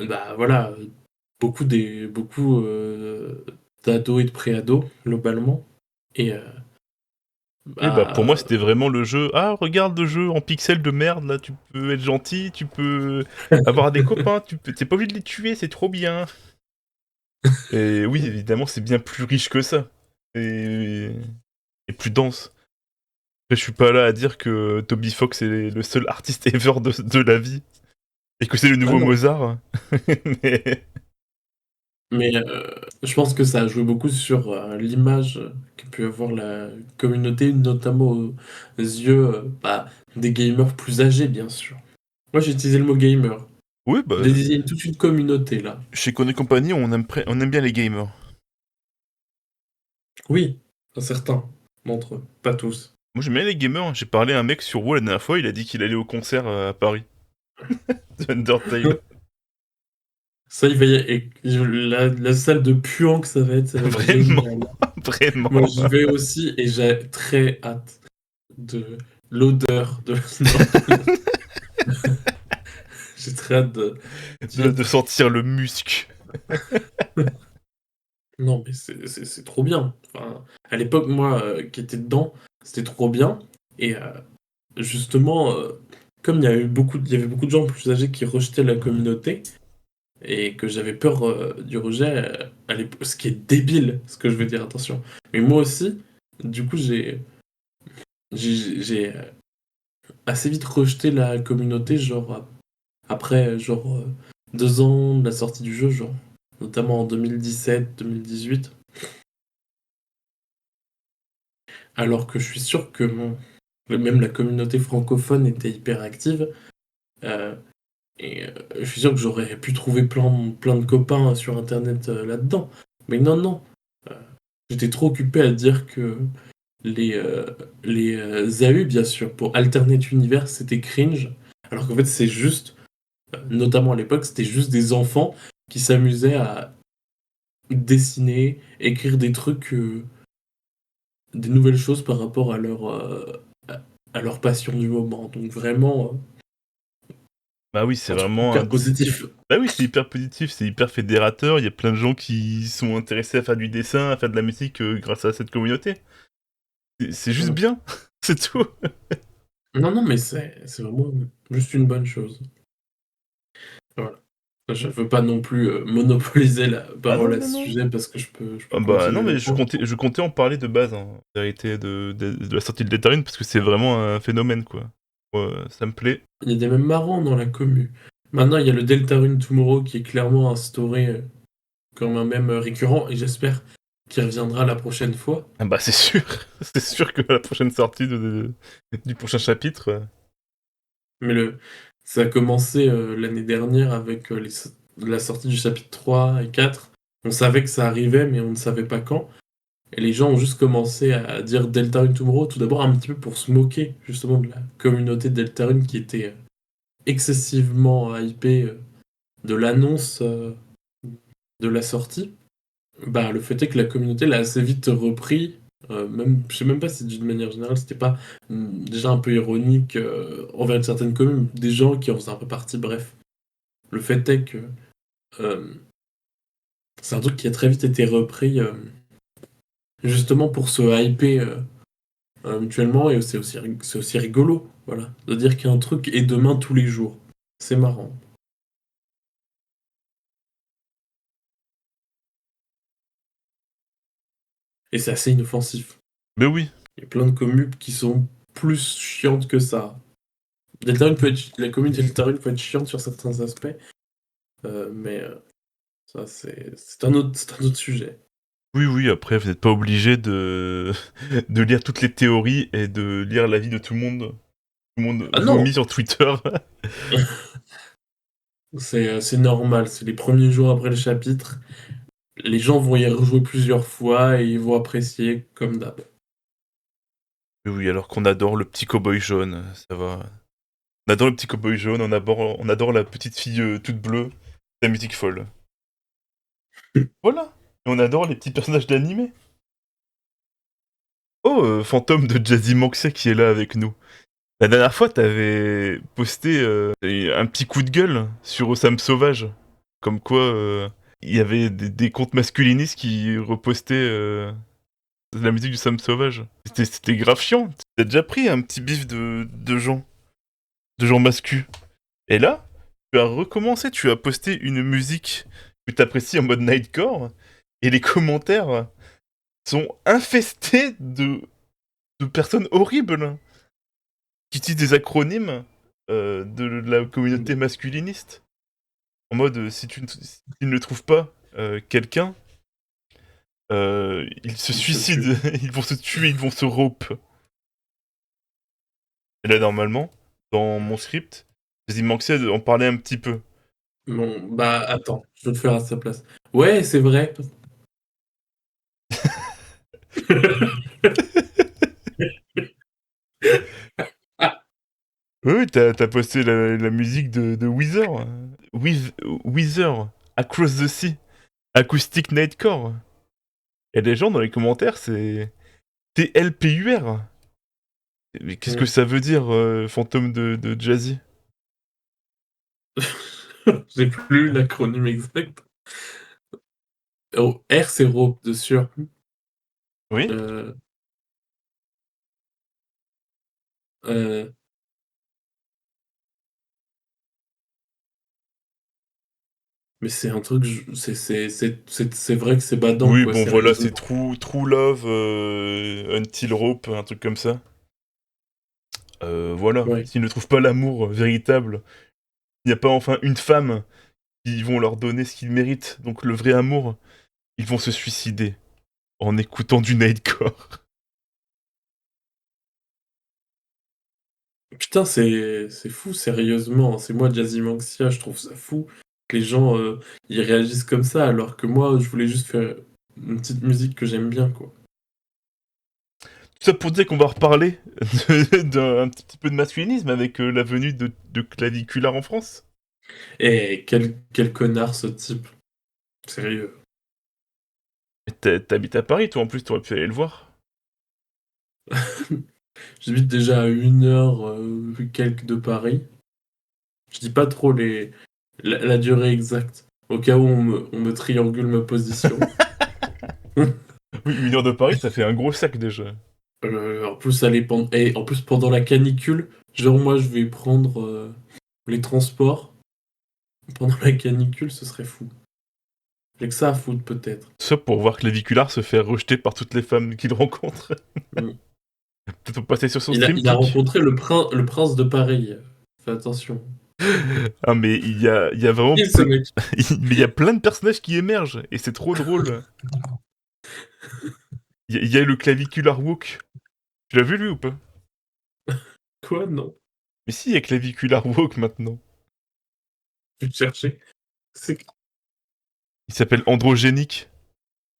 bah, voilà, beaucoup, d'ados et de pré-ados globalement et Oui, bah pour moi bah, c'était vraiment le jeu. Ah, regarde le jeu en pixels de merde, là, tu peux être gentil, tu peux avoir des copains, t'es pas obligé de les tuer, c'est trop bien. Et oui, évidemment, c'est bien plus riche que ça. Et, et plus dense. Après, je suis pas là à dire que Toby Fox est le seul artiste ever de la vie. Et que c'est le ah nouveau non, Mozart. Mais... mais je pense que ça a joué beaucoup sur, l'image qu'a pu avoir la communauté, notamment aux yeux, bah, des gamers plus âgés, bien sûr. Moi, j'ai utilisé le mot gamer. Oui, Je bah, désigne toute une communauté, là. chez Konami Company, on aime bien les gamers. Oui, certains d'entre eux, pas tous. Moi j'aime bien les gamers, hein. J'ai parlé à un mec sur WoW la dernière fois, il a dit qu'il allait au concert à Paris. De Undertale. Ça, il va y et la salle de puant que ça va être Vraiment, génial. Moi, vraiment. j'y vais aussi et j'ai très hâte de l'odeur de non, j'ai très hâte d'y De être. sentir le musc. Non, mais c'est trop bien. Enfin, à l'époque, moi, qui étais dedans, c'était trop bien et justement, comme il y avait beaucoup de gens plus âgés qui rejetaient la communauté et que j'avais peur, du rejet, à ce qui est débile, ce que je veux dire, attention. Mais moi aussi, du coup, j'ai assez vite rejeté la communauté, genre, après, genre, 2 ans de la sortie du jeu, genre, notamment en 2017-2018. Alors que je suis sûr que même la communauté francophone était hyper active. euh, je suis sûr que j'aurais pu trouver plein de copains sur internet là-dedans. Mais non, non. Euh, J'étais trop occupé à dire que les, euh, les AU, bien sûr, pour Alternate Universe, c'était cringe. Alors qu'en fait, c'est juste, notamment à l'époque, c'était juste des enfants qui s'amusaient à dessiner, écrire des trucs, des nouvelles choses par rapport à leur passion du moment. Donc vraiment, Bah oui, c'est un truc vraiment hyper positif. Bah oui, c'est hyper positif, c'est hyper fédérateur, il y a plein de gens qui sont intéressés à faire du dessin, à faire de la musique grâce à cette communauté. C'est juste Mm. bien, c'est tout. Non, non, mais c'est vraiment juste une bonne chose. Voilà. Je veux pas non plus monopoliser la Ah non, parole à non, ce non. sujet parce que je Ah peux bah non, continuer mais longtemps. je comptais en parler de base, hein, en vérité, de la sortie de Deltarune, parce que c'est vraiment un phénomène, quoi. Ça me plaît. Il y a des mêmes marrants dans la commu. Maintenant, il y a le Deltarune Tomorrow qui est clairement instauré comme un mème récurrent et j'espère qu'il reviendra la prochaine fois. Ah bah c'est sûr, c'est sûr que la prochaine sortie du prochain chapitre... Mais ça a commencé l'année dernière avec la sortie du chapitre 3 et 4. On savait que ça arrivait, mais on ne savait pas quand. Et les gens ont juste commencé à dire Deltarune Tomorrow, tout d'abord un petit peu pour se moquer justement de la communauté de Deltarune qui était excessivement hypée de l'annonce de la sortie. Bah, le fait est que la communauté l'a assez vite repris. Même, je sais même pas si d'une manière générale c'était pas déjà un peu ironique envers une certaine commune, des gens qui en faisaient un peu partie, bref. Le fait est que euh, c'est un truc qui a très vite été repris justement pour se hyper mutuellement et c'est aussi rigolo, voilà, de dire qu'un truc est demain tous les jours. C'est marrant. Et c'est assez inoffensif. Mais oui, Il y a plein de communes qui sont plus chiantes que ça. La commune Deltarune peut être chiante sur certains aspects, mais ça c'est un autre sujet. oui, oui, après vous n'êtes pas obligé de lire toutes les théories et de lire l'avis de tout le monde. Tout le monde Ah non, vomit sur Twitter. c'est normal, c'est les premiers jours après le chapitre. Les gens vont y rejouer plusieurs fois et ils vont apprécier comme d'hab. Mais oui, alors qu'on adore le petit cow-boy jaune, ça va. On adore le petit cowboy jaune, on adore la petite fille toute bleue, la musique folle. Voilà. Et on adore les petits personnages d'animé. Oh, fantôme de Jazzy Manxia qui est là avec nous. La dernière fois, t'avais posté un petit coup de gueule sur Osam Sauvage. Comme quoi, il y avait des comptes masculinistes qui repostaient la musique du Sam Sauvage. C'était grave chiant. T'as déjà pris un petit bif de gens masculins. Et là, tu as recommencé, tu as posté une musique que t'apprécies en mode nightcore, et les commentaires sont infestés de personnes horribles qui utilisent des acronymes de la communauté masculiniste. En mode, si tu ne trouves pas quelqu'un, ils se Il se tue. suicident, ils vont se tuer, ils vont se rope. Et là, normalement, dans mon script, il manquait d'en parler un petit peu. Bon, bah attends, je vais le faire à sa place. Ouais, c'est vrai. Oui, t'as posté la musique de Weezer. Weezer, Across the Sea, Acoustic Nightcore. Et les gens dans les commentaires, c'est TLPUR. Mais qu'est-ce que Mm. ça veut dire, fantôme de Jazzy? J'ai plus l'acronyme exact. Oh, R, c'est Rope, de sûr. Oui? Euh, euh, mais c'est un truc, c'est vrai que c'est badant, Oui, quoi, bon, voilà, sérieusement. c'est True Love, Until Rope, un truc comme ça. Voilà. Ouais. S'ils ne trouvent pas l'amour véritable, il n'y a pas enfin une femme qui vont leur donner ce qu'ils méritent, donc le vrai amour, ils vont se suicider en écoutant du Nightcore. Putain, c'est fou, sérieusement. C'est moi, Jazzy Manxia, je trouve ça fou que les gens ils réagissent comme ça, alors que moi, je voulais juste faire une petite musique que j'aime bien, quoi. Tout ça pour dire qu'on va reparler d'un petit peu de masculinisme avec la venue de Clavicular en France. Et quel connard ce type. Sérieux. Mais t'habites à Paris, toi en plus, t'aurais pu aller le voir. J'habite déjà à 1 heure quelques de Paris. Je dis pas trop la durée exacte, au cas où on me triangule ma position. Oui, 1 heure de Paris, ça fait un gros sac déjà. En plus, en plus, pendant la canicule, genre moi je vais prendre les transports. Pendant la canicule, ce serait fou. J'ai que ça à foutre peut-être. Tout ça pour voir Clavicular se faire rejeter par toutes les femmes qu'il rencontre. Mm. Peut-être pour passer sur son stream Il a kick. rencontré le prince de Paris. Fais attention. Ah, mais il y a vraiment Qui ce mec? mais il y a plein de personnages qui émergent, et c'est trop drôle. Il y a le Clavicular Walk. Tu l'as vu lui ou pas? Quoi? Non. Mais si, il y a Clavicular Walk maintenant. Je vais te chercher. C'est Il s'appelle Androgénique.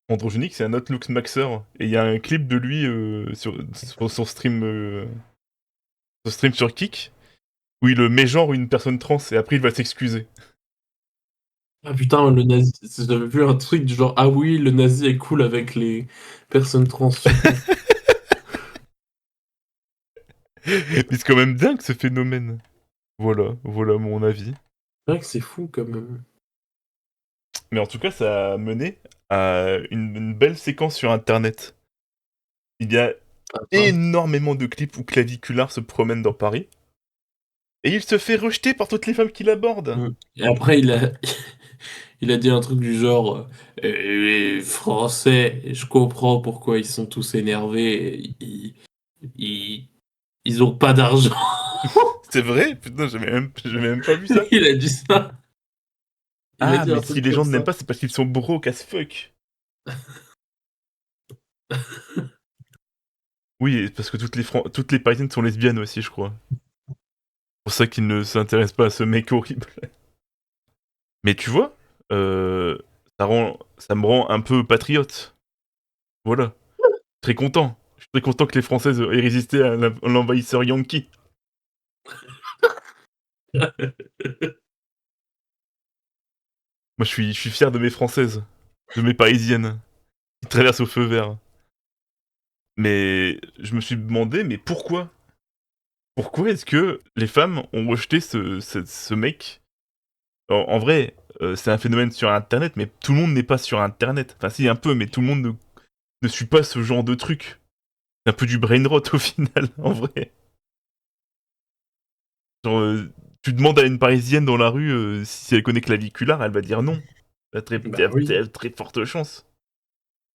Androgénique, c'est un Outlook Maxer. Et il y a un clip de lui sur son stream sur Kick, où il met genre une personne trans, et après il va s'excuser. Ah putain, le nazi. J'avais vu un truc du genre, ah oui, le nazi est cool avec les personnes trans, super. Mais c'est quand même dingue ce phénomène. Voilà mon avis. C'est vrai que c'est fou quand même. Mais en tout cas, ça a mené à une belle séquence sur internet. Il y a Attends. énormément de clips où Clavicular se promène dans Paris, et il se fait rejeter par toutes les femmes qu'il aborde. Mm. Et après, il a dit un truc du genre les Français, je comprends pourquoi ils sont tous énervés. Ils, ils ont pas d'argent. C'est vrai? Putain, j'avais même pas vu ça. Il a dit ça. Il a Ah, dit un mais si truc les comme gens ne l'aiment ça. pas, c'est parce qu'ils sont broke as fuck. Oui, parce que toutes les parisiennes sont lesbiennes aussi, je crois. C'est pour ça qu'ils ne s'intéressent pas à ce mec horrible. Mais tu vois, euh, ça me rend un peu patriote. Voilà. Très content. Je suis très content que les Françaises aient résisté à l'envahisseur Yankee. Moi, je suis fier de mes Françaises, de mes Parisiennes, qui traversent au feu vert. Mais je me suis demandé, mais pourquoi? Pourquoi est-ce que les femmes ont rejeté ce mec? En vrai, c'est un phénomène sur Internet, mais tout le monde n'est pas sur Internet. Enfin, si, un peu, mais tout le monde ne suit pas ce genre de truc. C'est un peu du brain rot au final, en vrai. Genre, tu demandes à une Parisienne dans la rue si elle connaît Claviculaire, elle va dire non. Bah oui. Très forte chance.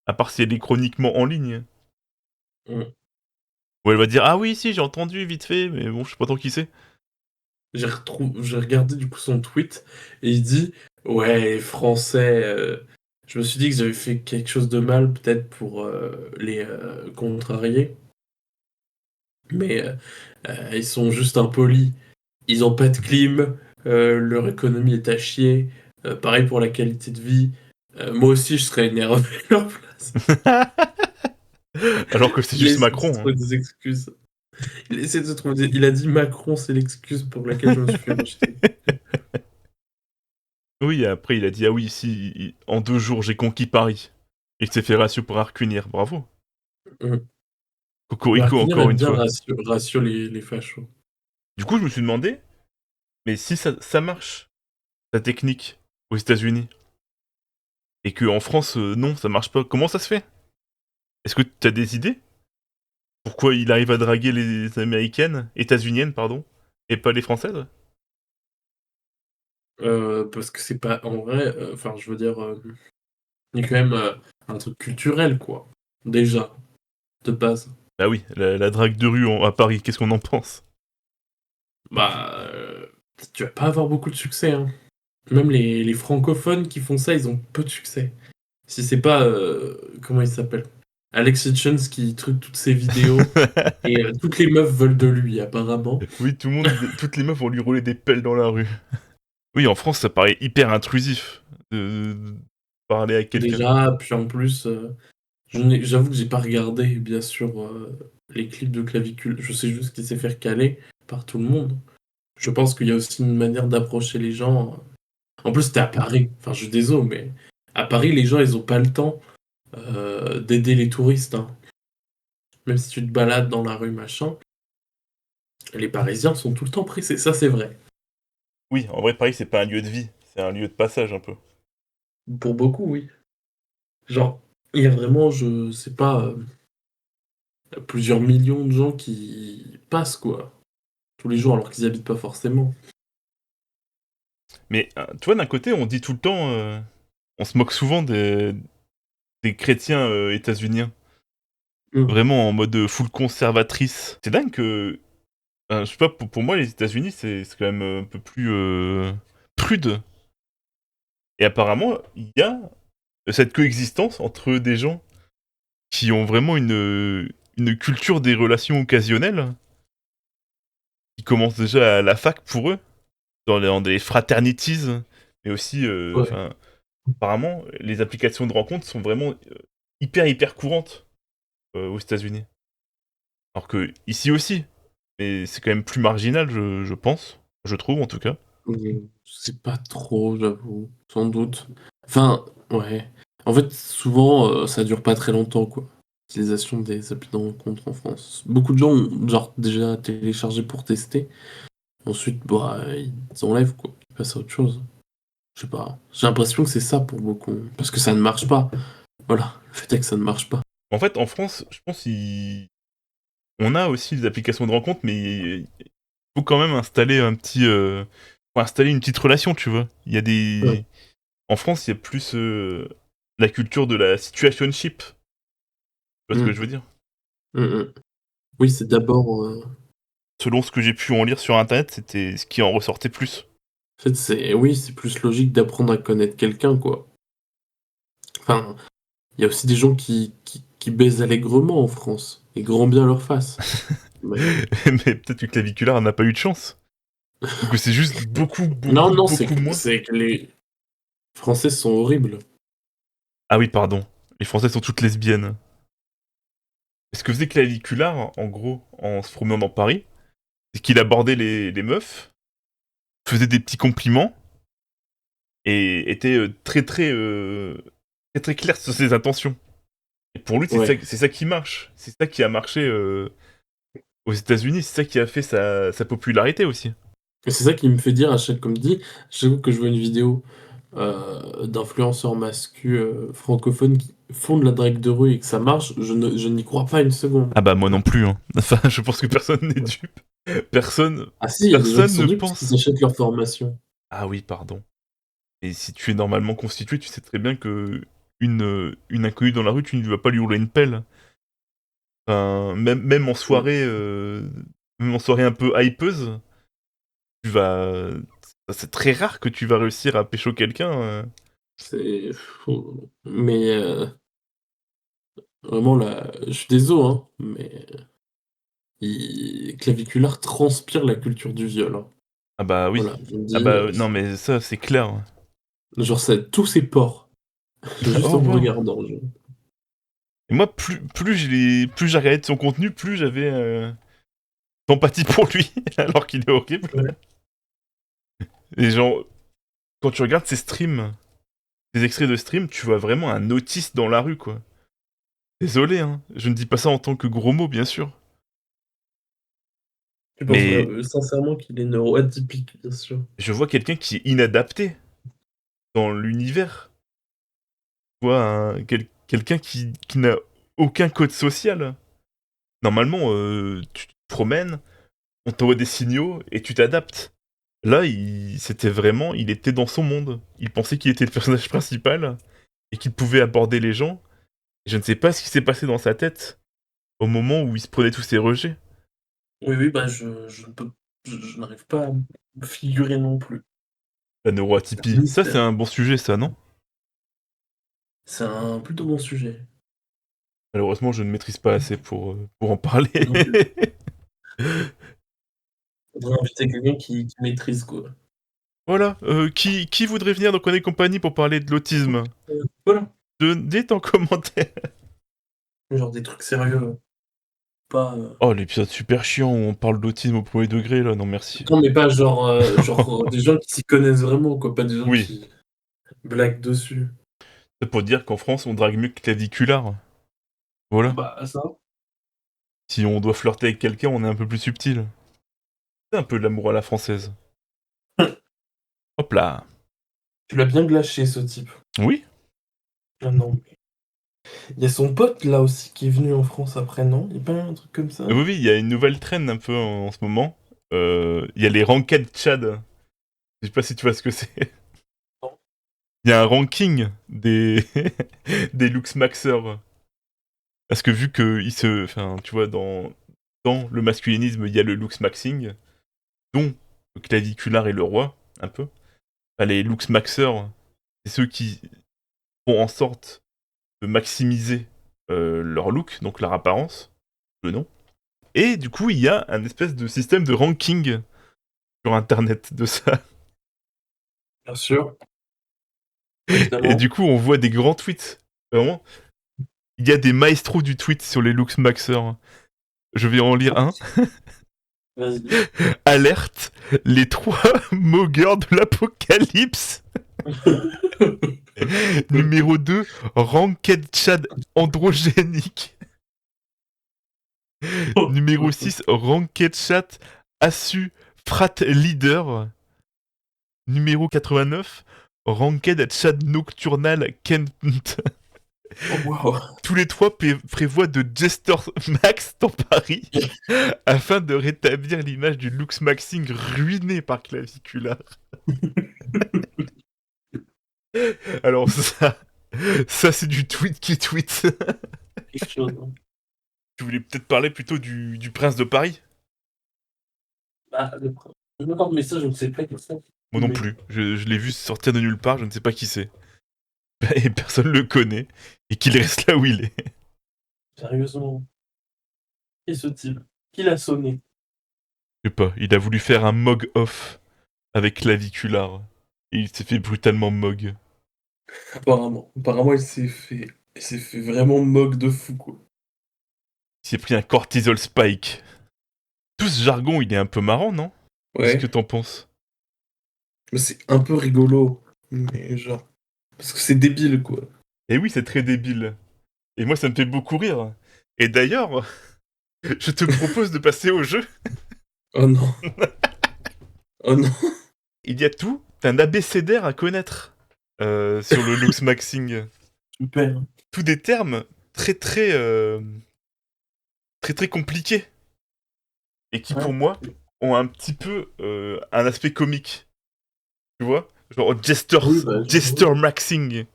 À part si elle est chroniquement en ligne. Mmh. Ou elle va dire ah oui, si, j'ai entendu vite fait, mais bon, je sais pas trop qui c'est. J'ai regardé du coup son tweet et il dit: «Ouais, les Français, je me suis dit que j'avais fait quelque chose de mal peut-être pour, les, contrarier, mais ils sont juste impolis. Ils ont pas de clim, leur économie est à chier, pareil pour la qualité de vie. Moi aussi je serais énervé à leur place». Alors que c'est Il juste essaie de se Macron, hein. trouver des excuses. Il essaie de se trouver des il a dit: «Macron, c'est l'excuse pour laquelle je me suis fait rejeter». Oui, après il a dit ah oui, si, en 2 jours j'ai conquis Paris. Il s'est fait ratio pour Arcunir, bravo. Mmh. Cocorico Marquinhos encore aime une bien fois. ratio les fachos. Du coup, je me suis demandé, mais si ça marche, ta technique, aux États-Unis, et que en France, non, ça marche pas, comment ça se fait? Est-ce que tu as des idées? Pourquoi il arrive à draguer les américaines, états-uniennes, pardon, et pas les françaises? Parce que c'est pas en vrai, enfin je veux dire, il y a quand même, un truc culturel quoi, déjà, de base. Ah oui, la drague de rue à Paris, qu'est-ce qu'on en pense? Bah, tu vas pas avoir beaucoup de succès, hein. Même les francophones qui font ça, ils ont peu de succès. Si c'est pas, comment il s'appelle? Alex Hitchens qui truc toutes ses vidéos et toutes les meufs veulent de lui apparemment. Oui, toutes les meufs vont lui rouler des pelles dans la rue. Oui, en France, ça paraît hyper intrusif de parler à quelqu'un. Déjà, puis en plus, j'avoue que j'ai pas regardé bien sûr, les clips de Clavicule. Je sais juste qu'il s'est fait recaler par tout le monde. Je pense qu'il y a aussi une manière d'approcher les gens. En plus, c'était à Paris. Enfin, je suis désolé, mais à Paris, les gens, ils ont pas le temps d'aider les touristes, hein. Même si tu te balades dans la rue, machin, les Parisiens sont tout le temps pressés. Ça, c'est vrai. Oui, en vrai, Paris, c'est pas un lieu de vie, c'est un lieu de passage un peu. Pour beaucoup, oui. Genre, il y a vraiment, je sais pas, plusieurs millions de gens qui passent, quoi, tous les jours, alors qu'ils y habitent pas forcément. Mais tu vois, d'un côté, on dit tout le temps, on se moque souvent des chrétiens états-uniens, Mmh. vraiment en mode full conservatrice. C'est dingue que, je sais pas, pour moi, les États-Unis, c'est quand même un peu plus prude. Et apparemment, il y a cette coexistence entre des gens qui ont vraiment une culture des relations occasionnelles, qui commence déjà à la fac pour eux, dans des fraternities, mais aussi, Ouais. enfin, apparemment, les applications de rencontres sont vraiment hyper courantes aux États-Unis. Alors que ici aussi, mais c'est quand même plus marginal, je pense, je trouve en tout cas. Je sais pas trop, j'avoue, sans doute. Enfin, ouais. En fait, souvent, ça dure pas très longtemps, quoi. L'utilisation des applis de rencontre en France. Beaucoup de gens ont, genre, déjà téléchargé pour tester. Ensuite, bah, ils enlèvent, quoi. Ils passent à autre chose. Je sais pas. J'ai l'impression que c'est ça pour beaucoup. Parce que ça ne marche pas. Voilà. Le fait est que ça ne marche pas. En fait, en France, je pense on a aussi des applications de rencontres, mais il faut quand même installer faut installer une petite relation, tu vois. Il y a Ouais. des En France, il y a plus la culture de la situationship. Tu vois ce que Mmh. je veux dire? Mmh. Oui, c'est d'abord, Selon ce que j'ai pu en lire sur internet, c'était ce qui en ressortait plus. en fait, c'est oui, c'est plus logique d'apprendre à connaître quelqu'un, quoi. Enfin, il y a aussi des gens qui baisent allègrement en France et grand bien leur face. Mais Mais peut-être que Claviculaire n'a pas eu de chance. Ou que c'est juste non, non, beaucoup moins. c'est que les Français sont horribles. Ah oui, pardon. Les Françaises sont toutes lesbiennes. Et ce que faisait Claviculaire, en gros, en se promenant dans Paris, c'est qu'il abordait les meufs, faisait des petits compliments et était très très clair sur ses intentions. Et pour lui, Ouais. c'est ça qui marche. C'est ça qui a marché aux États-Unis. C'est ça qui a fait sa popularité aussi. Et c'est ça qui me fait dire, comme dit, chaque fois que je vois une vidéo d'influenceurs masculins francophones qui font de la drague de rue et que ça marche, je n'y crois pas une seconde. Ah bah moi non plus. Hein. Enfin, je pense que personne n'est dupe. Personne, Ah si, il y a des gens qui personne sont ne dupes parce qu'ils pense. achètent leur formation. Ah oui, pardon. Et si tu es normalement constitué, tu sais très bien que une inconnue dans la rue, tu ne vas pas lui rouler une pelle. Enfin, Ouais. même en soirée un peu hypeuse, tu vas. C'est très rare que tu vas réussir à pécho quelqu'un. C'est fou. Mais vraiment là, je suis désolé, hein, mais Claviculaire transpire la culture du viol, hein. Ah bah oui. Voilà, je me Ah dis, bah non, mais ça, c'est clair. genre ça tous ses pores, juste Oh en me wow. regardant. Et moi, plus j'ai regardé de son contenu, plus j'avais d'empathie pour lui, alors qu'il est horrible. Ouais. Et genre, quand tu regardes ses streams, ses extraits de stream, tu vois vraiment un autiste dans la rue, quoi. Désolé, hein. Je ne dis pas ça en tant que gros mot, bien sûr. Tu penses Mais sincèrement qu'il est neuroatypique, bien sûr. je vois quelqu'un qui est inadapté dans l'univers. Je vois quelqu'un qui n'a aucun code social. Normalement, tu te promènes, on t'envoie des signaux et tu t'adaptes. Là, il était dans son monde. Il pensait qu'il était le personnage principal et qu'il pouvait aborder les gens. Je ne sais pas ce qui s'est passé dans sa tête au moment où il se prenait tous ses rejets. Oui, oui, bah, je ne peux je n'arrive pas à me figurer non plus. La C'est un neuroatypie. Ça, c'est mystère. un bon sujet, ça, non? C'est un plutôt bon sujet. Malheureusement, je ne maîtrise pas assez pour en parler. Donc, faudrait inviter quelqu'un qui maîtrise, quoi. Voilà. Qui voudrait venir dans Conne et Compagnie pour parler de l'autisme? Voilà, Dites en commentaire. genre des trucs sérieux, pas, Oh, l'épisode super chiant où on parle d'autisme au premier degré, là. Non, merci. non, mais pas genre des gens qui s'y connaissent vraiment, quoi, pas des gens Oui. qui blaguent dessus. C'est pour dire qu'en France, on drague mieux que Clavicular. Voilà. Bah, ça. Si on doit flirter avec quelqu'un, on est un peu plus subtil. C'est un peu de l'amour à la française. Hop là. Tu l'as bien gâché, ce type. Oui. Ah non. Il y a son pote, là, aussi, qui est venu en France après, non? Il y a pas un truc comme ça? Oui, oui, il y a une nouvelle trend un peu en ce moment. Il y a les ranked Tchad. Je sais pas si tu vois ce que c'est. Non. Il y a un ranking des des looks maxeurs. Parce que vu que enfin, tu vois, dans le masculinisme, il y a le looks maxing, dont le clavicular est le roi, un peu. Enfin, les looks maxeurs, c'est ceux qui font en sorte de maximiser leur look, donc leur apparence, le nom. Et du coup, il y a un espèce de système de ranking sur internet de ça. Bien sûr, Et évidemment. du coup, on voit des grands tweets. Vraiment, il y a des maestros du tweet sur les looks maxeurs. Je vais en lire un. Vas-y. Alerte, les trois mogueurs de l'apocalypse. Numéro 2, Ranked Chad androgénique. Numéro 6, Ranked Chat Assu Frat Leader. Numéro 89, Ranked Chat Nocturnal Kent. Oh, waouh! Tous les trois prévoient de Jester Max dans Paris afin de rétablir l'image du Lux Maxing ruiné par Clavicular. Alors ça c'est du tweet qui tweet. Quelque chose, hein. Tu voulais peut-être parler plutôt du prince de Paris? Bah, non, mais ça, je ne sais pas qui c'est. Moi non Mais plus. Je l'ai vu sortir de nulle part, je ne sais pas qui c'est. Et personne le connaît. Et qu'il reste là où il est. sérieusement, qui est ce type? Qui l'a sonné? Je sais pas, il a voulu faire un mog off avec Clavicular. Et il s'est fait brutalement mog. Apparemment, il s'est fait vraiment moque de fou, quoi. Il s'est pris un cortisol spike. Tout ce jargon, il est un peu marrant, non? Qu'est-ce que Ouais. t'en penses? Mais c'est un peu rigolo, mais genre parce que c'est débile, quoi. Et oui, c'est très débile. Et moi, ça me fait beaucoup rire. Et d'ailleurs, je te propose de passer au jeu. Oh non, oh non. Il y a tout un abécédaire à connaître sur le Lux Maxing. Super. Tous des termes très très très très compliqués et qui pour Ouais. moi ont un petit peu un aspect comique. Tu vois, genre Jester, Oui, bah, Jester j'imagine. Maxing.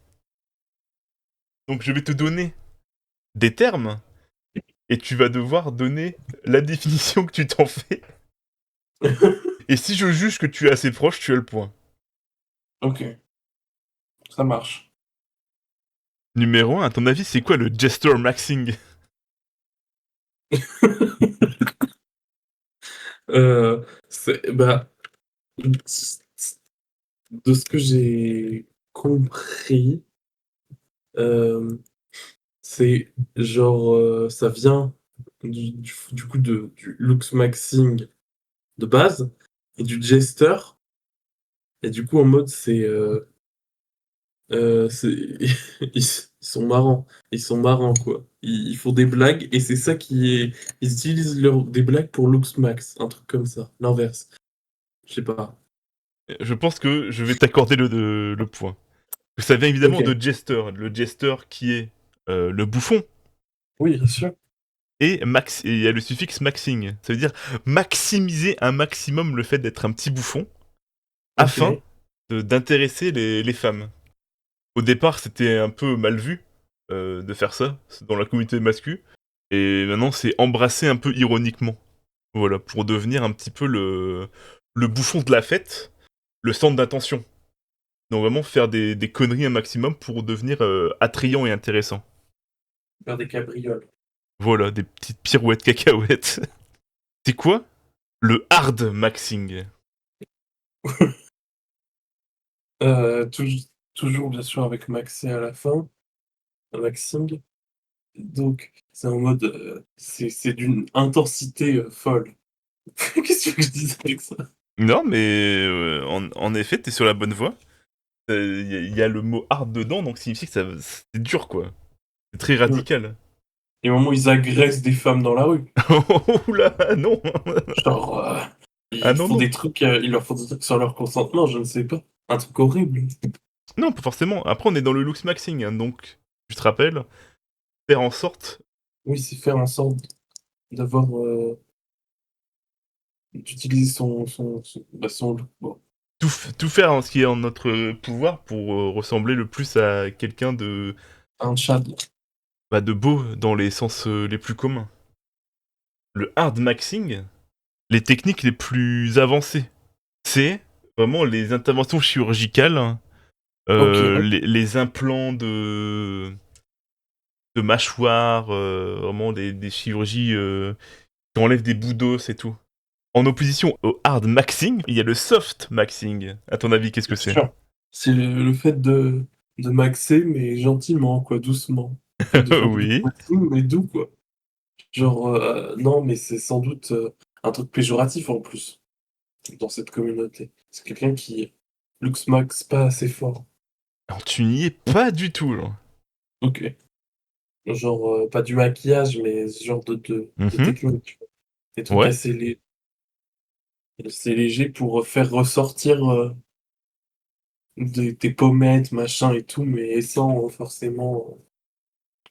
Donc je vais te donner des termes et tu vas devoir donner la définition que tu t'en fais. Et si je juge que tu es assez proche, tu as le point. OK, ça marche. Numéro 1, à ton avis, c'est quoi le Jester Maxing? C'est bah, de ce que j'ai compris, hem, c'est genre, ça vient du coup du looks maxing de base et du jester et du coup en mode c'est ils sont marrants. Ils sont marrants, quoi. Ils font des blagues et c'est ça qui est ils utilisent des blagues pour looks max, un truc comme ça, l'inverse. Je sais pas. Je pense que je vais t'accorder le point. Ça vient évidemment OK. de Jester. Le Jester qui est le bouffon. Oui, bien sûr. Et il y a le suffixe maxing. Ça veut dire maximiser un maximum le fait d'être un petit bouffon afin OK. d'intéresser les femmes. Au départ, c'était un peu mal vu de faire ça dans la communauté mascu. Et maintenant, c'est embrassé un peu ironiquement. Voilà, pour devenir un petit peu le bouffon de la fête, le centre d'attention. Donc vraiment faire des conneries un maximum pour devenir attrayant et intéressant. Faire des cabrioles. Voilà, des petites pirouettes cacahuètes. C'est quoi le hard maxing? Touj toujours bien sûr avec maxé à la fin, maxing. Donc c'est en mode, c'est d'une intensité, folle. Qu'est-ce que tu veux que je dise avec ça? Non, mais en effet, t'es sur la bonne voie. Il y a le mot hard dedans, donc ça signifie que c'est dur, quoi. C'est très Mmh. radical. Et au moment où ils agressent des femmes dans la rue. Oh là, non. Genre, Ah ils non, font non. des trucs, ils leur font des trucs sans leur consentement, je ne sais pas. Un truc horrible. Non, pas forcément. Après, on est dans le looks maxing, hein, donc, tu te rappelles, faire en sorte Oui, c'est faire en sorte d'avoir, d'utiliser son look, bon, tout faire en ce qui est en notre pouvoir pour ressembler le plus à quelqu'un un Tchad. de beau dans les sens les plus communs. Le hard maxing, les techniques les plus avancées, c'est vraiment les interventions chirurgicales, hein, OK, les implants de mâchoire, vraiment des chirurgies qui enlèvent des bouts d'os et tout. En opposition au hard maxing, il y a le soft maxing. À ton avis, qu'est-ce que bien c'est? sûr. C'est le fait de maxer, mais gentiment, quoi, doucement. Le fait de faire du Oui. maxing, mais doux, quoi. Genre, non, mais c'est sans doute, un truc péjoratif en plus, dans cette communauté. C'est quelqu'un qui looks max pas assez fort. Alors, tu n'y es pas du tout, genre. OK. Genre, pas du maquillage, mais ce genre de Mhm. technique, tu vois? Des trucs Ouais. assez légers pour, faire ressortir, des pommettes, machin et tout, mais sans forcément,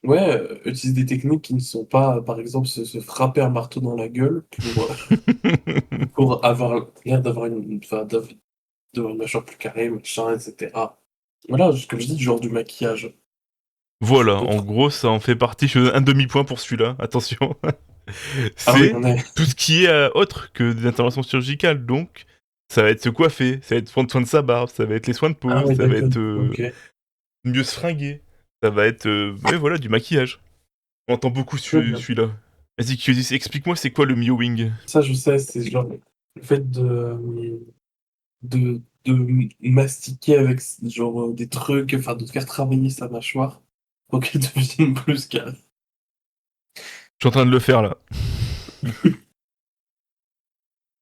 ouais, utiliser des techniques qui ne sont pas, par exemple, se frapper un marteau dans la gueule pour avoir l'air d'avoir enfin, d'avoir une mâchoire plus carrée, machin et cetera. Voilà, juste comme je dis, genre du maquillage. Je Voilà, peux en pas gros, ça en fait partie. Je te donne un demi-point pour celui-là, attention. ah oui, C'est on est tout ce qui est autre que des interventions chirurgicales. Donc, ça va être se coiffer, ça va être prendre soin de sa barbe, ça va être les soins de ah peau, oui, ça va d'accord, être OK. mieux se fringuer, ça va être ouais, voilà, du maquillage. On entend beaucoup Très bien. celui-là. Vas-y, Kyodis, explique-moi c'est quoi le mewing. Ça, je sais, c'est genre le fait de mastiquer avec genre, des trucs, enfin de faire travailler sa mâchoire pour qu'elle devienne plus carrée. Je suis en train de le faire là.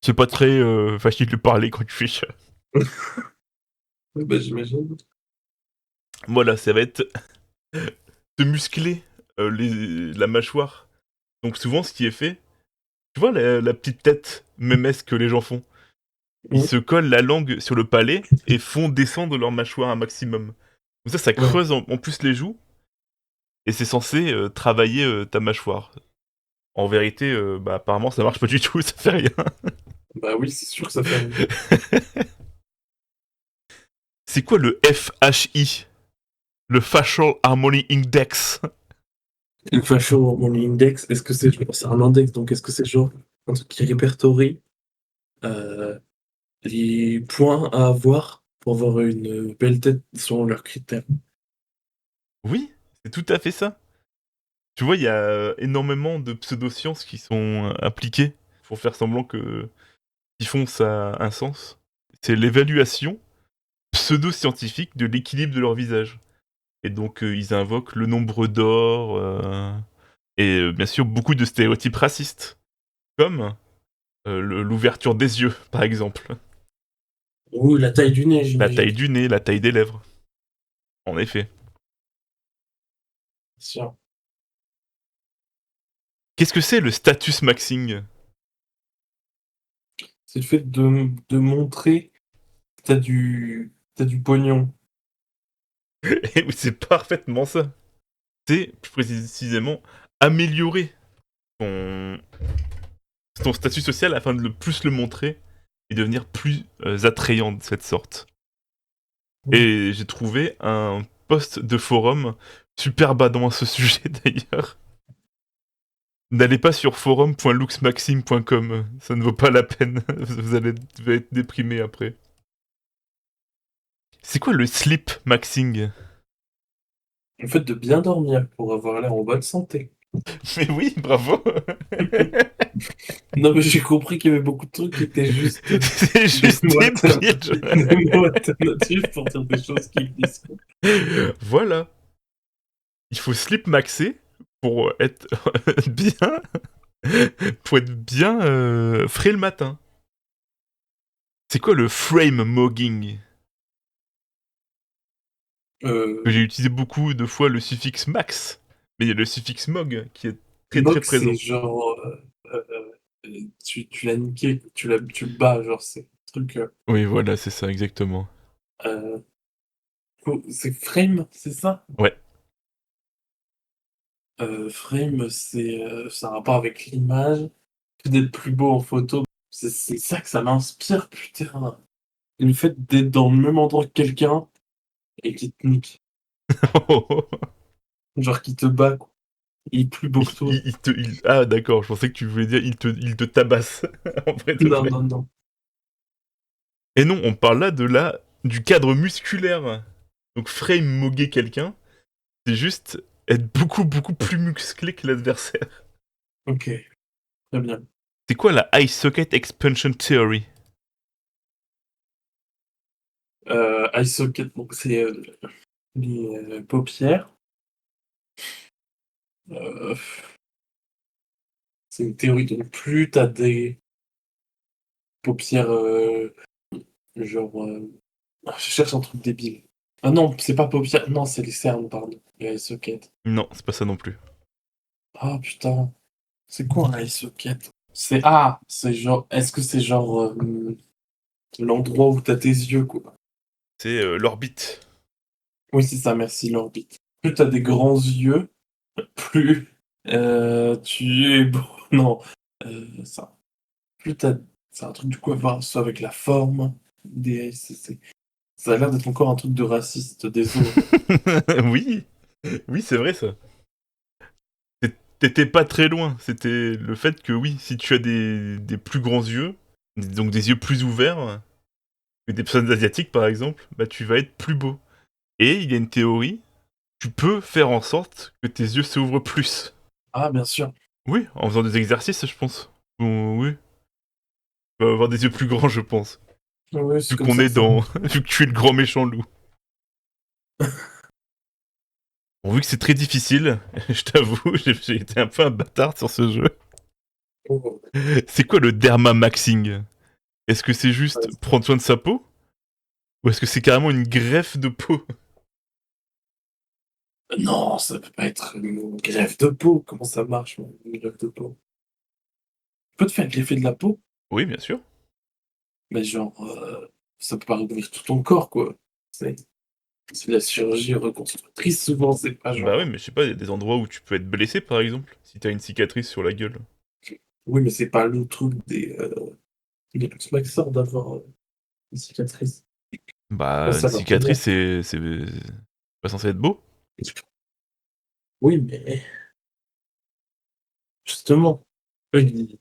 C'est pas très facile de parler quand tu fais ça. Oui, bah, j'imagine. Voilà, ça va être de muscler la mâchoire. Donc souvent, ce qui est fait, tu vois la petite tête mémesse que les gens font. Ils Mmh. se collent la langue sur le palais et font descendre leur mâchoire un maximum. Donc ça Ouais. creuse en plus les joues et c'est censé travailler ta mâchoire. En vérité, bah, apparemment, ça marche pas du tout, ça fait rien. Bah oui, c'est sûr que ça fait rien. C'est quoi le FHI? Le Facial Harmony Index? Le Facial Harmony Index, est-ce que c'est un index, donc est-ce que c'est genre un truc qui répertorie euh, les points à avoir pour avoir une belle tête selon leurs critères? Oui, c'est tout à fait ça. Tu vois, il y a énormément de pseudosciences qui sont appliquées pour faire semblant que qui font ça a un sens. C'est l'évaluation pseudo-scientifique de l'équilibre de leur visage. Et donc, ils invoquent le nombre d'or et bien sûr beaucoup de stéréotypes racistes, comme l'ouverture des yeux, par exemple. Ou la taille du nez, La j'imagine. taille du nez, la taille des lèvres. En effet. Sûr. Qu'est-ce que c'est le status maxing? C'est le fait de montrer que t'as du pognon. Et oui, c'est parfaitement ça. C'est plus précisément améliorer ton, ton statut social afin de le plus le montrer et devenir plus attrayant de cette sorte. Mmh. Et j'ai trouvé un post de forum super badant à ce sujet d'ailleurs. N'allez pas sur forum.luxmaxime.com, ça ne vaut pas la peine, vous allez être déprimé après. C'est quoi le sleep maxing? Le fait de bien dormir pour avoir l'air en bonne santé. Mais oui, bravo. Non, mais j'ai compris qu'il y avait beaucoup de trucs qui étaient juste C'est juste débile. des mots alternatifs pour dire des choses qui existent. Voilà. Il faut sleep maxer pour être bien, pour être bien frais le matin. C'est quoi le frame mogging? Que Euh, j'ai utilisé beaucoup de fois le suffixe max, mais il y a le suffixe mog qui est très très Mock, c'est présent. genre, tu l'as niqué, tu le bats, genre, c'est un truc, Oui, voilà, c'est ça exactement. euh, c'est frame, c'est ça? Ouais. Frame, c'est un rapport avec l'image, d'être plus beau en photo. C'est ça que ça m'inspire, putain. Le fait d'être dans le même endroit que quelqu'un et qui te nique. Genre qui te bat, quoi. Il est plus beau que toi. Ah d'accord, je pensais que tu voulais dire il te tabasse en vrai de Non, vrai. non, non. Et non, on parle là du cadre musculaire. Donc frame moguer quelqu'un, c'est juste être beaucoup beaucoup plus musclé que l'adversaire. OK, très bien. C'est quoi la eye socket expansion theory? Eye socket, donc c'est, les, paupières. Heu, c'est une théorie, donc plus tu as des paupières, genre, je cherche un truc débile. Ah non, c'est pas paupières, non, c'est les cernes, pardon, les eye socket. Non, c'est pas ça non plus. Ah putain, c'est quoi un eye socket? C'est genre, est-ce que c'est genre, l'endroit où tu as tes yeux, quoi? C'est l'orbite. Oui, c'est ça, merci, l'orbite. Plus tu as des grands yeux, plus, tu es beau. Non, ça. Plus tu c'est un truc du coup à voir soit avec la forme des ça a l'air d'être encore un truc de raciste, désolé. Oui, oui, c'est vrai ça. T'étais pas très loin. C'était le fait que oui, si tu as des plus grands yeux, donc des yeux plus ouverts, que des personnes asiatiques par exemple, bah tu vas être plus beau. Et il y a une théorie, tu peux faire en sorte que tes yeux s'ouvrent plus. Ah bien sûr. Oui, en faisant des exercices, je pense. Oui, tu vas avoir des yeux plus grands, je pense. Oui, Vu c'est comme qu'on ça est que ça dans, vu que tu es le grand méchant loup. Bon, vu que c'est très difficile, je t'avoue, j'ai été un peu un bâtard sur ce jeu. oh, C'est quoi le derma maxing? Est-ce que c'est juste prendre soin de sa peau? Ou est-ce que c'est carrément une greffe de peau? Non, ça peut pas être une greffe de peau. Comment ça marche, moi, une greffe de peau? Tu peux te faire greffer de la peau, Oui, bien sûr. mais genre, ça peut pas recouvrir tout ton corps, quoi. C'est c'est de la chirurgie reconstructrice souvent, c'est pas Bah ouais, genre, mais je sais pas, il y a des endroits où tu peux être blessé, par exemple, si t'as une cicatrice sur la gueule. oui, mais c'est pas le truc des Maxor d'avoir, une cicatrice. Bah, Moi, une ça va pas bien. cicatrice, c'est pas censé être beau? Oui, mais justement, eux, ils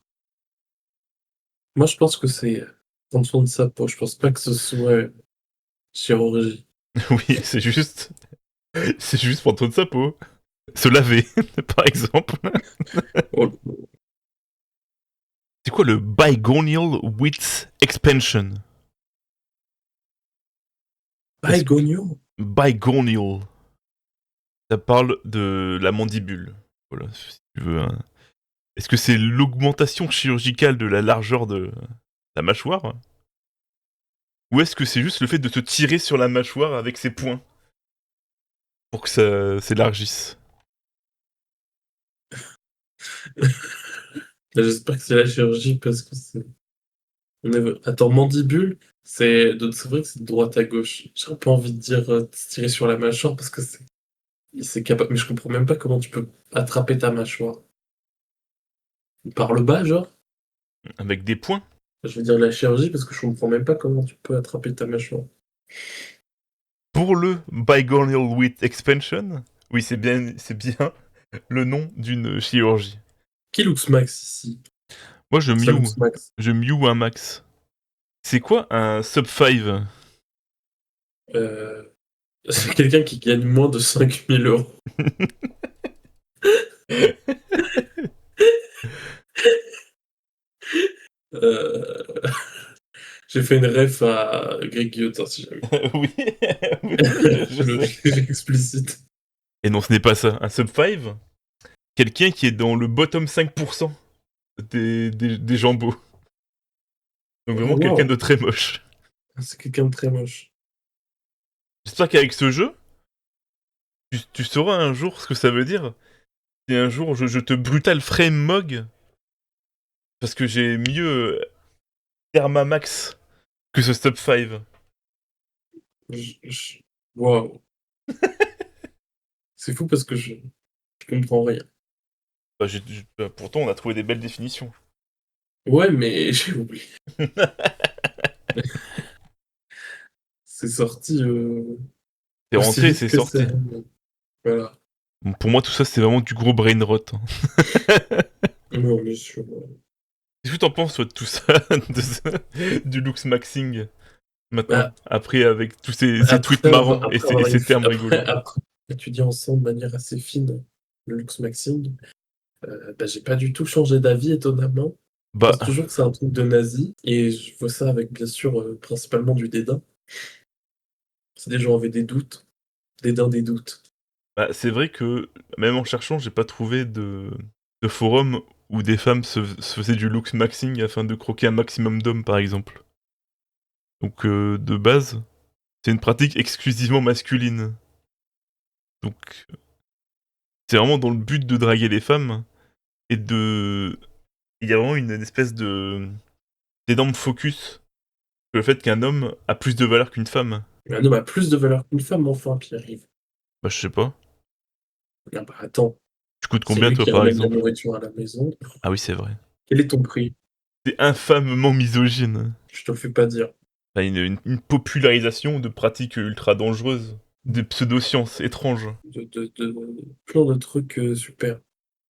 moi, je pense que c'est, prendre soin de sa peau. Je pense pas que ce soit, chirurgie. Oui, c'est juste prendre soin de sa peau. Se laver, par exemple. Oh, C'est quoi le Bygonial Width Expansion? Est-ce que... Baïgoniaux? Bygonial. Ça parle de la mandibule. Voilà, si tu veux. Est-ce que c'est l'augmentation chirurgicale de la largeur de la mâchoire? Ou est-ce que c'est juste le fait de te tirer sur la mâchoire avec ses poings pour que ça s'élargisse? J'espère que c'est la chirurgie parce que c'est on est attends, mandibule, c'est vrai que c'est de droite à gauche. J'ai un peu envie de dire, se tirer sur la mâchoire parce que c'est capable mais je comprends même pas comment tu peux attraper ta mâchoire. Par le bas, genre? Avec des poings? Je veux dire la chirurgie parce que je comprends même pas comment tu peux attraper ta mâchoire. Pour le Bygonial Width Expansion, oui, c'est bien le nom d'une chirurgie. Qui looks max ici? Moi, je Ça mew. looks max. Je mew un max. C'est quoi un sub 5? C'est quelqu'un qui gagne moins de 5 000 €. Heu, j'ai fait une ref à Greg Guillotin si jamais. Oui, oui, je sais. J'explicite. Et non, ce n'est pas ça. Un sub 5, quelqu'un qui est dans le bottom 5% des jambos. Donc vraiment quelqu'un Waouh! de très moche. C'est quelqu'un de très moche. J'espère qu'avec ce jeu, tu sauras un jour ce que ça veut dire. Si un jour je te brutal frame mog, parce que j'ai mieux Thermamax que ce sub 5. Je waouh! C'est fou parce que je comprends rien. Bah, pourtant, on a trouvé des belles définitions. Ouais, mais j'ai oublié. C'est sorti, C'est aussi rentré, vite c'est que ça, sorti. voilà. Bon, pour moi, tout ça, c'est vraiment du gros brain rot, hein. Non, bien sûr, Qu'est-ce que t'en penses, toi, de tout ça, du looks maxing, maintenant? bah, Après, avec tous ces tweets marrants et après ces, et avoir ces termes rigolos. après étudié ensemble de manière assez fine le luxe maxing, bah, j'ai pas du tout changé d'avis étonnamment. Je Bah, pense toujours que c'est un truc de nazi et je vois ça avec bien sûr, principalement du dédain. Si des gens avaient des doutes, dédain des doutes. c'est vrai que, même en cherchant, j'ai pas trouvé de forum où des femmes se faisaient du looks maxing afin de croquer un maximum d'hommes, par exemple. Donc, de base, c'est une pratique exclusivement masculine. Donc, c'est vraiment dans le but de draguer les femmes et de... Il y a vraiment une espèce d'énorme focus sur le fait qu'un homme a plus de valeur qu'une femme. Mais un homme a plus de valeur qu'une femme enfin, Pierre-Yves. Bah, je sais pas. Ah bah, attends, Tu coûtes c'est combien, lui toi, qui par ramène la exemple? nourriture à la maison. Ah oui, c'est vrai. Quel est ton prix? C'est infamement misogyne. Je te le fais pas dire. Enfin, une popularisation de pratiques ultra dangereuses. Des pseudosciences étranges. De plein de trucs, super.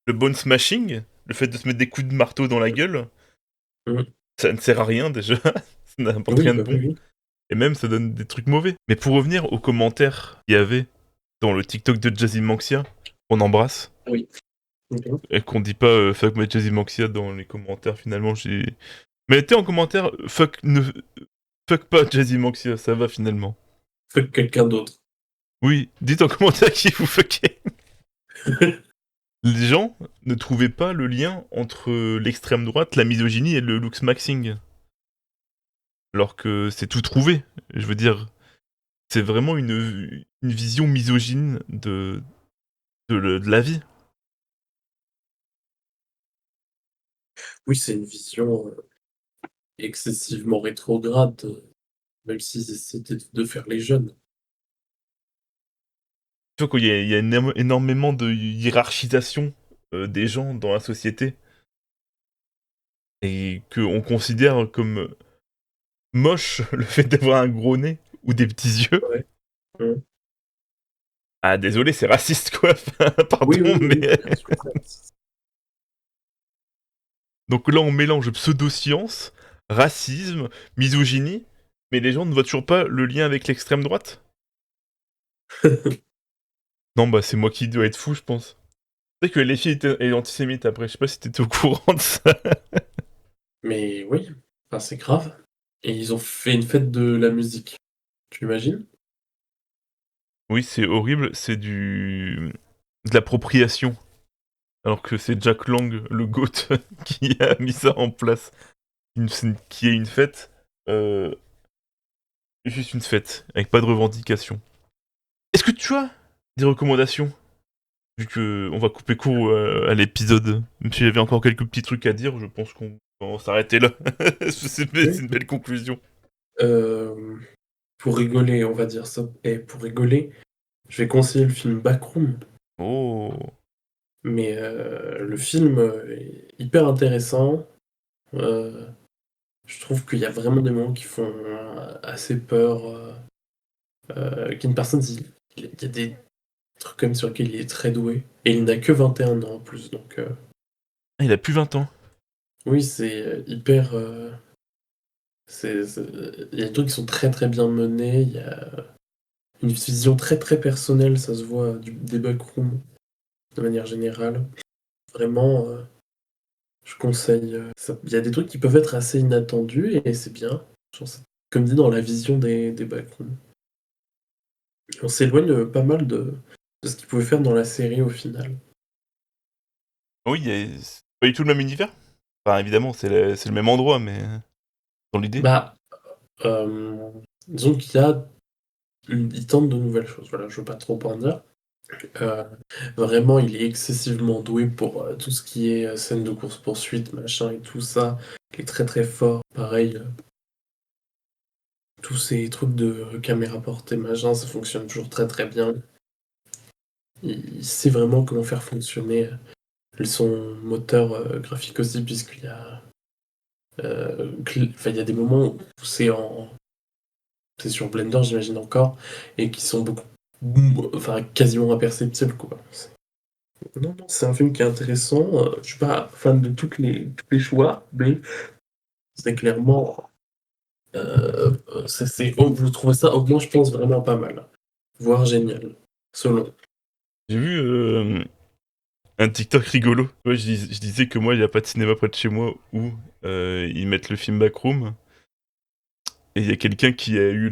Le bone smashing, le fait de se mettre des coups de marteau dans la gueule, Mmh. ça ne sert à rien déjà. Ça n'apporte Oui, rien de bah, oui, bon. oui. Et même, ça donne des trucs mauvais. Mais pour revenir aux commentaires qu'il y avait dans le TikTok de Jazzy Manxia, on embrasse, Oui. Mmh. et qu'on dit pas fuck my Jazzy Manxia dans les commentaires, finalement, j'ai... Mettez en commentaire fuck pas Jazzy Manxia, ça va finalement. Fuck quelqu'un d'autre. Oui, dites en commentaire qui vous fuckez. Les gens ne trouvaient pas le lien entre l'extrême droite, la misogynie et le looks maxing. Alors que c'est tout trouvé. Je veux dire, c'est vraiment une vision misogyne de la vie. Oui, c'est une vision, excessivement rétrograde, même s'ils essaient de faire les jeunes. Tu vois, il y a énormément de hiérarchisation des gens dans la société et qu'on considère comme moche le fait d'avoir un gros nez ou des petits yeux. Ouais. Mmh. Ah désolé, c'est raciste quoi, Oui, pardon, oui, mais oui, bien sûr, donc là on mélange pseudo-science, racisme, misogynie, mais les gens ne voient toujours pas le lien avec l'extrême droite? Non, bah c'est moi qui dois être fou, je pense. Tu sais que les filles étaient antisémites après, je sais pas si t'étais au courant de ça? Mais oui, enfin, c'est grave et ils ont fait une fête de la musique. Tu imagines? Oui, c'est horrible, c'est de l'appropriation. Alors que c'est Jack Lang, le GOAT, qui a mis ça en place. Qui est une fête, euh, juste une fête, avec pas de revendication. Est-ce que tu as des recommandations? Vu que on va couper court à l'épisode, même si j'avais encore quelques petits trucs à dire, je pense qu'on va s'arrêter là. C'est Oui. une belle conclusion. Hem, pour rigoler, on va dire ça et pour rigoler, je vais conseiller le film Backroom, Oh, mais le film, est hyper intéressant. Heu, je trouve qu'il y a vraiment des moments qui font assez peur, qu'une personne il y a des trucs comme sur lesquels il est très doué et il n'a que 21 ans en plus donc ah, il a plus 20 ans. oui, c'est, hyper, il y a des trucs qui sont très, très bien menés, il y a une vision très, très personnelle, ça se voit des backrooms de manière générale. Vraiment, je conseille, ça il y a des trucs qui peuvent être assez inattendus et c'est bien. Genre c'est comme dit dans la vision des backrooms. On s'éloigne, pas mal de ce qu'ils pouvaient faire dans la série au final. Oui, c'est pas du tout le même univers. Enfin, évidemment, c'est le même endroit, mais dans l'idée. Bah, disons qu'il y a ils tentent de nouvelles choses, voilà, je veux pas trop en dire. Heu, vraiment, il est excessivement doué pour, tout ce qui est, scène de course-poursuite, machin et tout ça. Il est très, très fort. Pareil, tous ces trucs de caméra portée, machin, ça fonctionne toujours très, très bien. Il sait vraiment comment faire fonctionner, son moteur, graphique aussi puisqu'il y a, il y a des moments où c'est sur Blender, j'imagine encore et qui sont enfin, quasiment imperceptibles, quoi. Non, non, c'est un film qui est intéressant. Je suis pas fan de tous les choix, mais c'est clairement, vous trouvez ça au moins, je pense, vraiment pas mal, voire génial, selon. J'ai vu un TikTok rigolo. Ouais, je disais que moi, il n'y a pas de cinéma près de chez moi où ils mettent le film Backroom. Et il y a quelqu'un qui a eu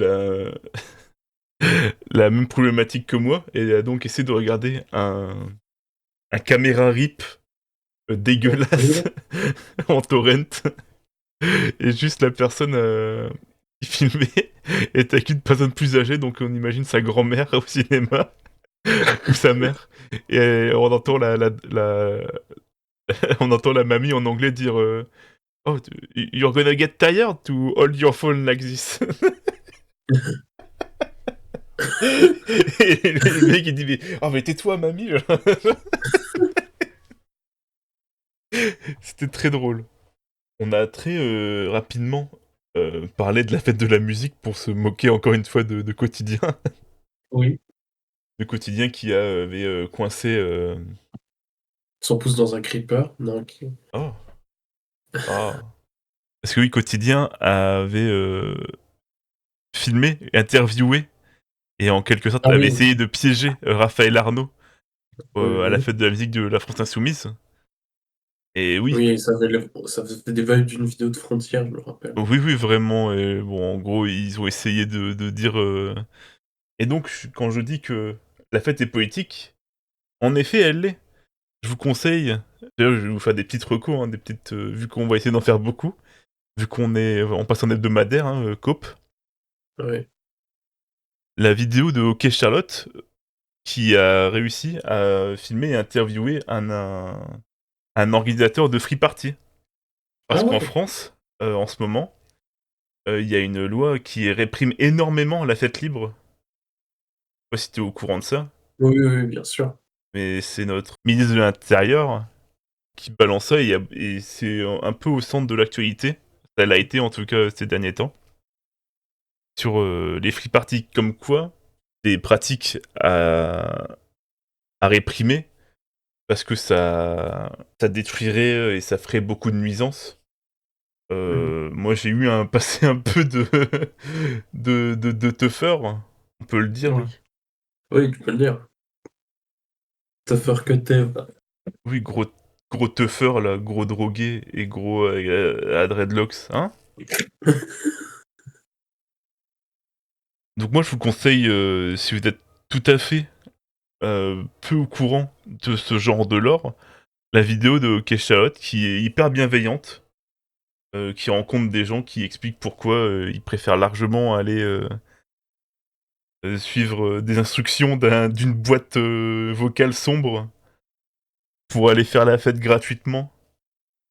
la même problématique que moi et a donc essayé de regarder un caméra rip dégueulasse Horrible. en torrent. Et juste la personne qui filmait était avec une personne plus âgée, donc on imagine sa grand-mère au cinéma ou sa mère. Et on entend on entend la mamie en anglais dire Oh, you're gonna get tired to hold your phone like this. Et le mec il dit mais, oh, mais tais-toi mamie. C'était très drôle. On a très rapidement parlé de la fête de la musique pour se moquer encore une fois de Quotidien. Oui, De Quotidien qui avait coincé... son pouce dans un creeper, non, OK. Oh, ah. Parce que oui, Quotidien avait filmé, interviewé, et en quelque sorte Ah avait oui, essayé de piéger Raphaël Arnaud oui, à la oui. fête de la musique de la France Insoumise. Et oui, Oui, ça faisait des vibes d'une vidéo de Frontières, je me rappelle. oui, oui, vraiment. Et bon, en gros, ils ont essayé de dire. Et donc, quand je dis que la fête est poétique, en effet, elle l'est. Je vous conseille. D'ailleurs, je vais vous faire des petites recos, hein, des petites. Vu qu'on va essayer d'en faire beaucoup, vu qu'on est, on passe en hebdomadaire, hein, COP. Ouais. la vidéo de OK Charlotte qui a réussi à filmer et interviewer un organisateur de free party. Ah Parce qu'en ouais! France, en ce moment, il y a une loi qui réprime énormément la fête libre. Je sais pas si tu es au courant de ça, Oui, oui, oui, bien sûr. mais c'est notre ministre de l'Intérieur qui balance ça et c'est un peu au centre de l'actualité. Ça l'a été en tout cas ces derniers temps. Sur, les free parties comme quoi, des pratiques à réprimer parce que ça détruirait, et ça ferait beaucoup de nuisances. Mmh. Moi j'ai eu un passé un peu de teufeur, on peut le dire. Oui. Oui, tu peux le dire. Tougher que Thèves. Oui, gros teufeur là, gros drogué et gros, à dreadlocks, hein? Donc moi je vous conseille, si vous êtes tout à fait, peu au courant de ce genre de lore, la vidéo de OK Charlotte qui est hyper bienveillante, qui rencontre des gens qui expliquent pourquoi, ils préfèrent largement aller, suivre, des instructions d'une boîte, vocale sombre pour aller faire la fête gratuitement,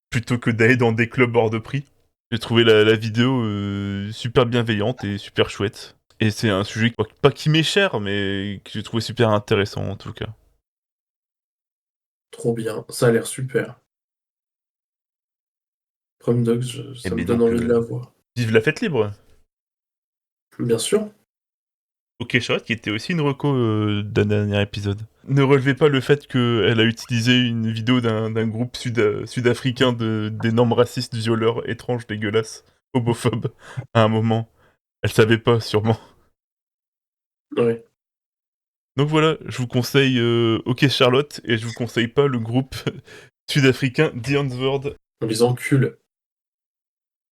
plutôt que d'aller dans des clubs hors de prix. J'ai trouvé la vidéo, super bienveillante et super chouette. Et c'est un sujet pas qui m'est cher, mais que j'ai trouvé super intéressant en tout cas. Trop bien, ça a l'air super. Prom Dogs, Et ça me mais donne donc, envie de la voir. vive la fête libre! Bien sûr. OK Charlotte qui était aussi une reco, d'un dernier épisode. Ne relevez pas le fait qu'elle a utilisé une vidéo d'un groupe sud-africain d'énormes racistes, violeurs, étranges, dégueulasses, homophobes, à un moment. Elle savait pas sûrement. Ouais. Donc voilà, je vous conseille, OK Charlotte et je vous conseille pas le groupe sud-africain The Answered. On les encule.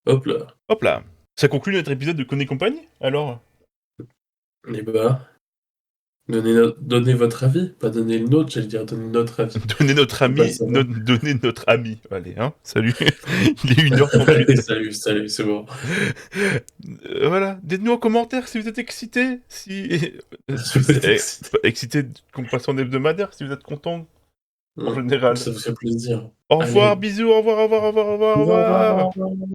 Hop là. Hop là! Ça conclut notre épisode de Conne et compagnie, alors? Et bah, donnez votre avis, pas donner le nôtre, j'allais dire donner notre avis. Donnez notre Comme quoi ami, ça va. donnez notre ami. Allez, hein, salut. Il est 1h38. Salut, salut, c'est bon. Voilà, dites-nous en commentaire si vous êtes excité, si Je vous ai excité. excité qu'on passe en hebdomadaire, si vous êtes content en Mmh. général. Ça vous fait plaisir. Au revoir, Allez. bisous, au revoir, au revoir, au revoir, au revoir, au Au revoir. revoir.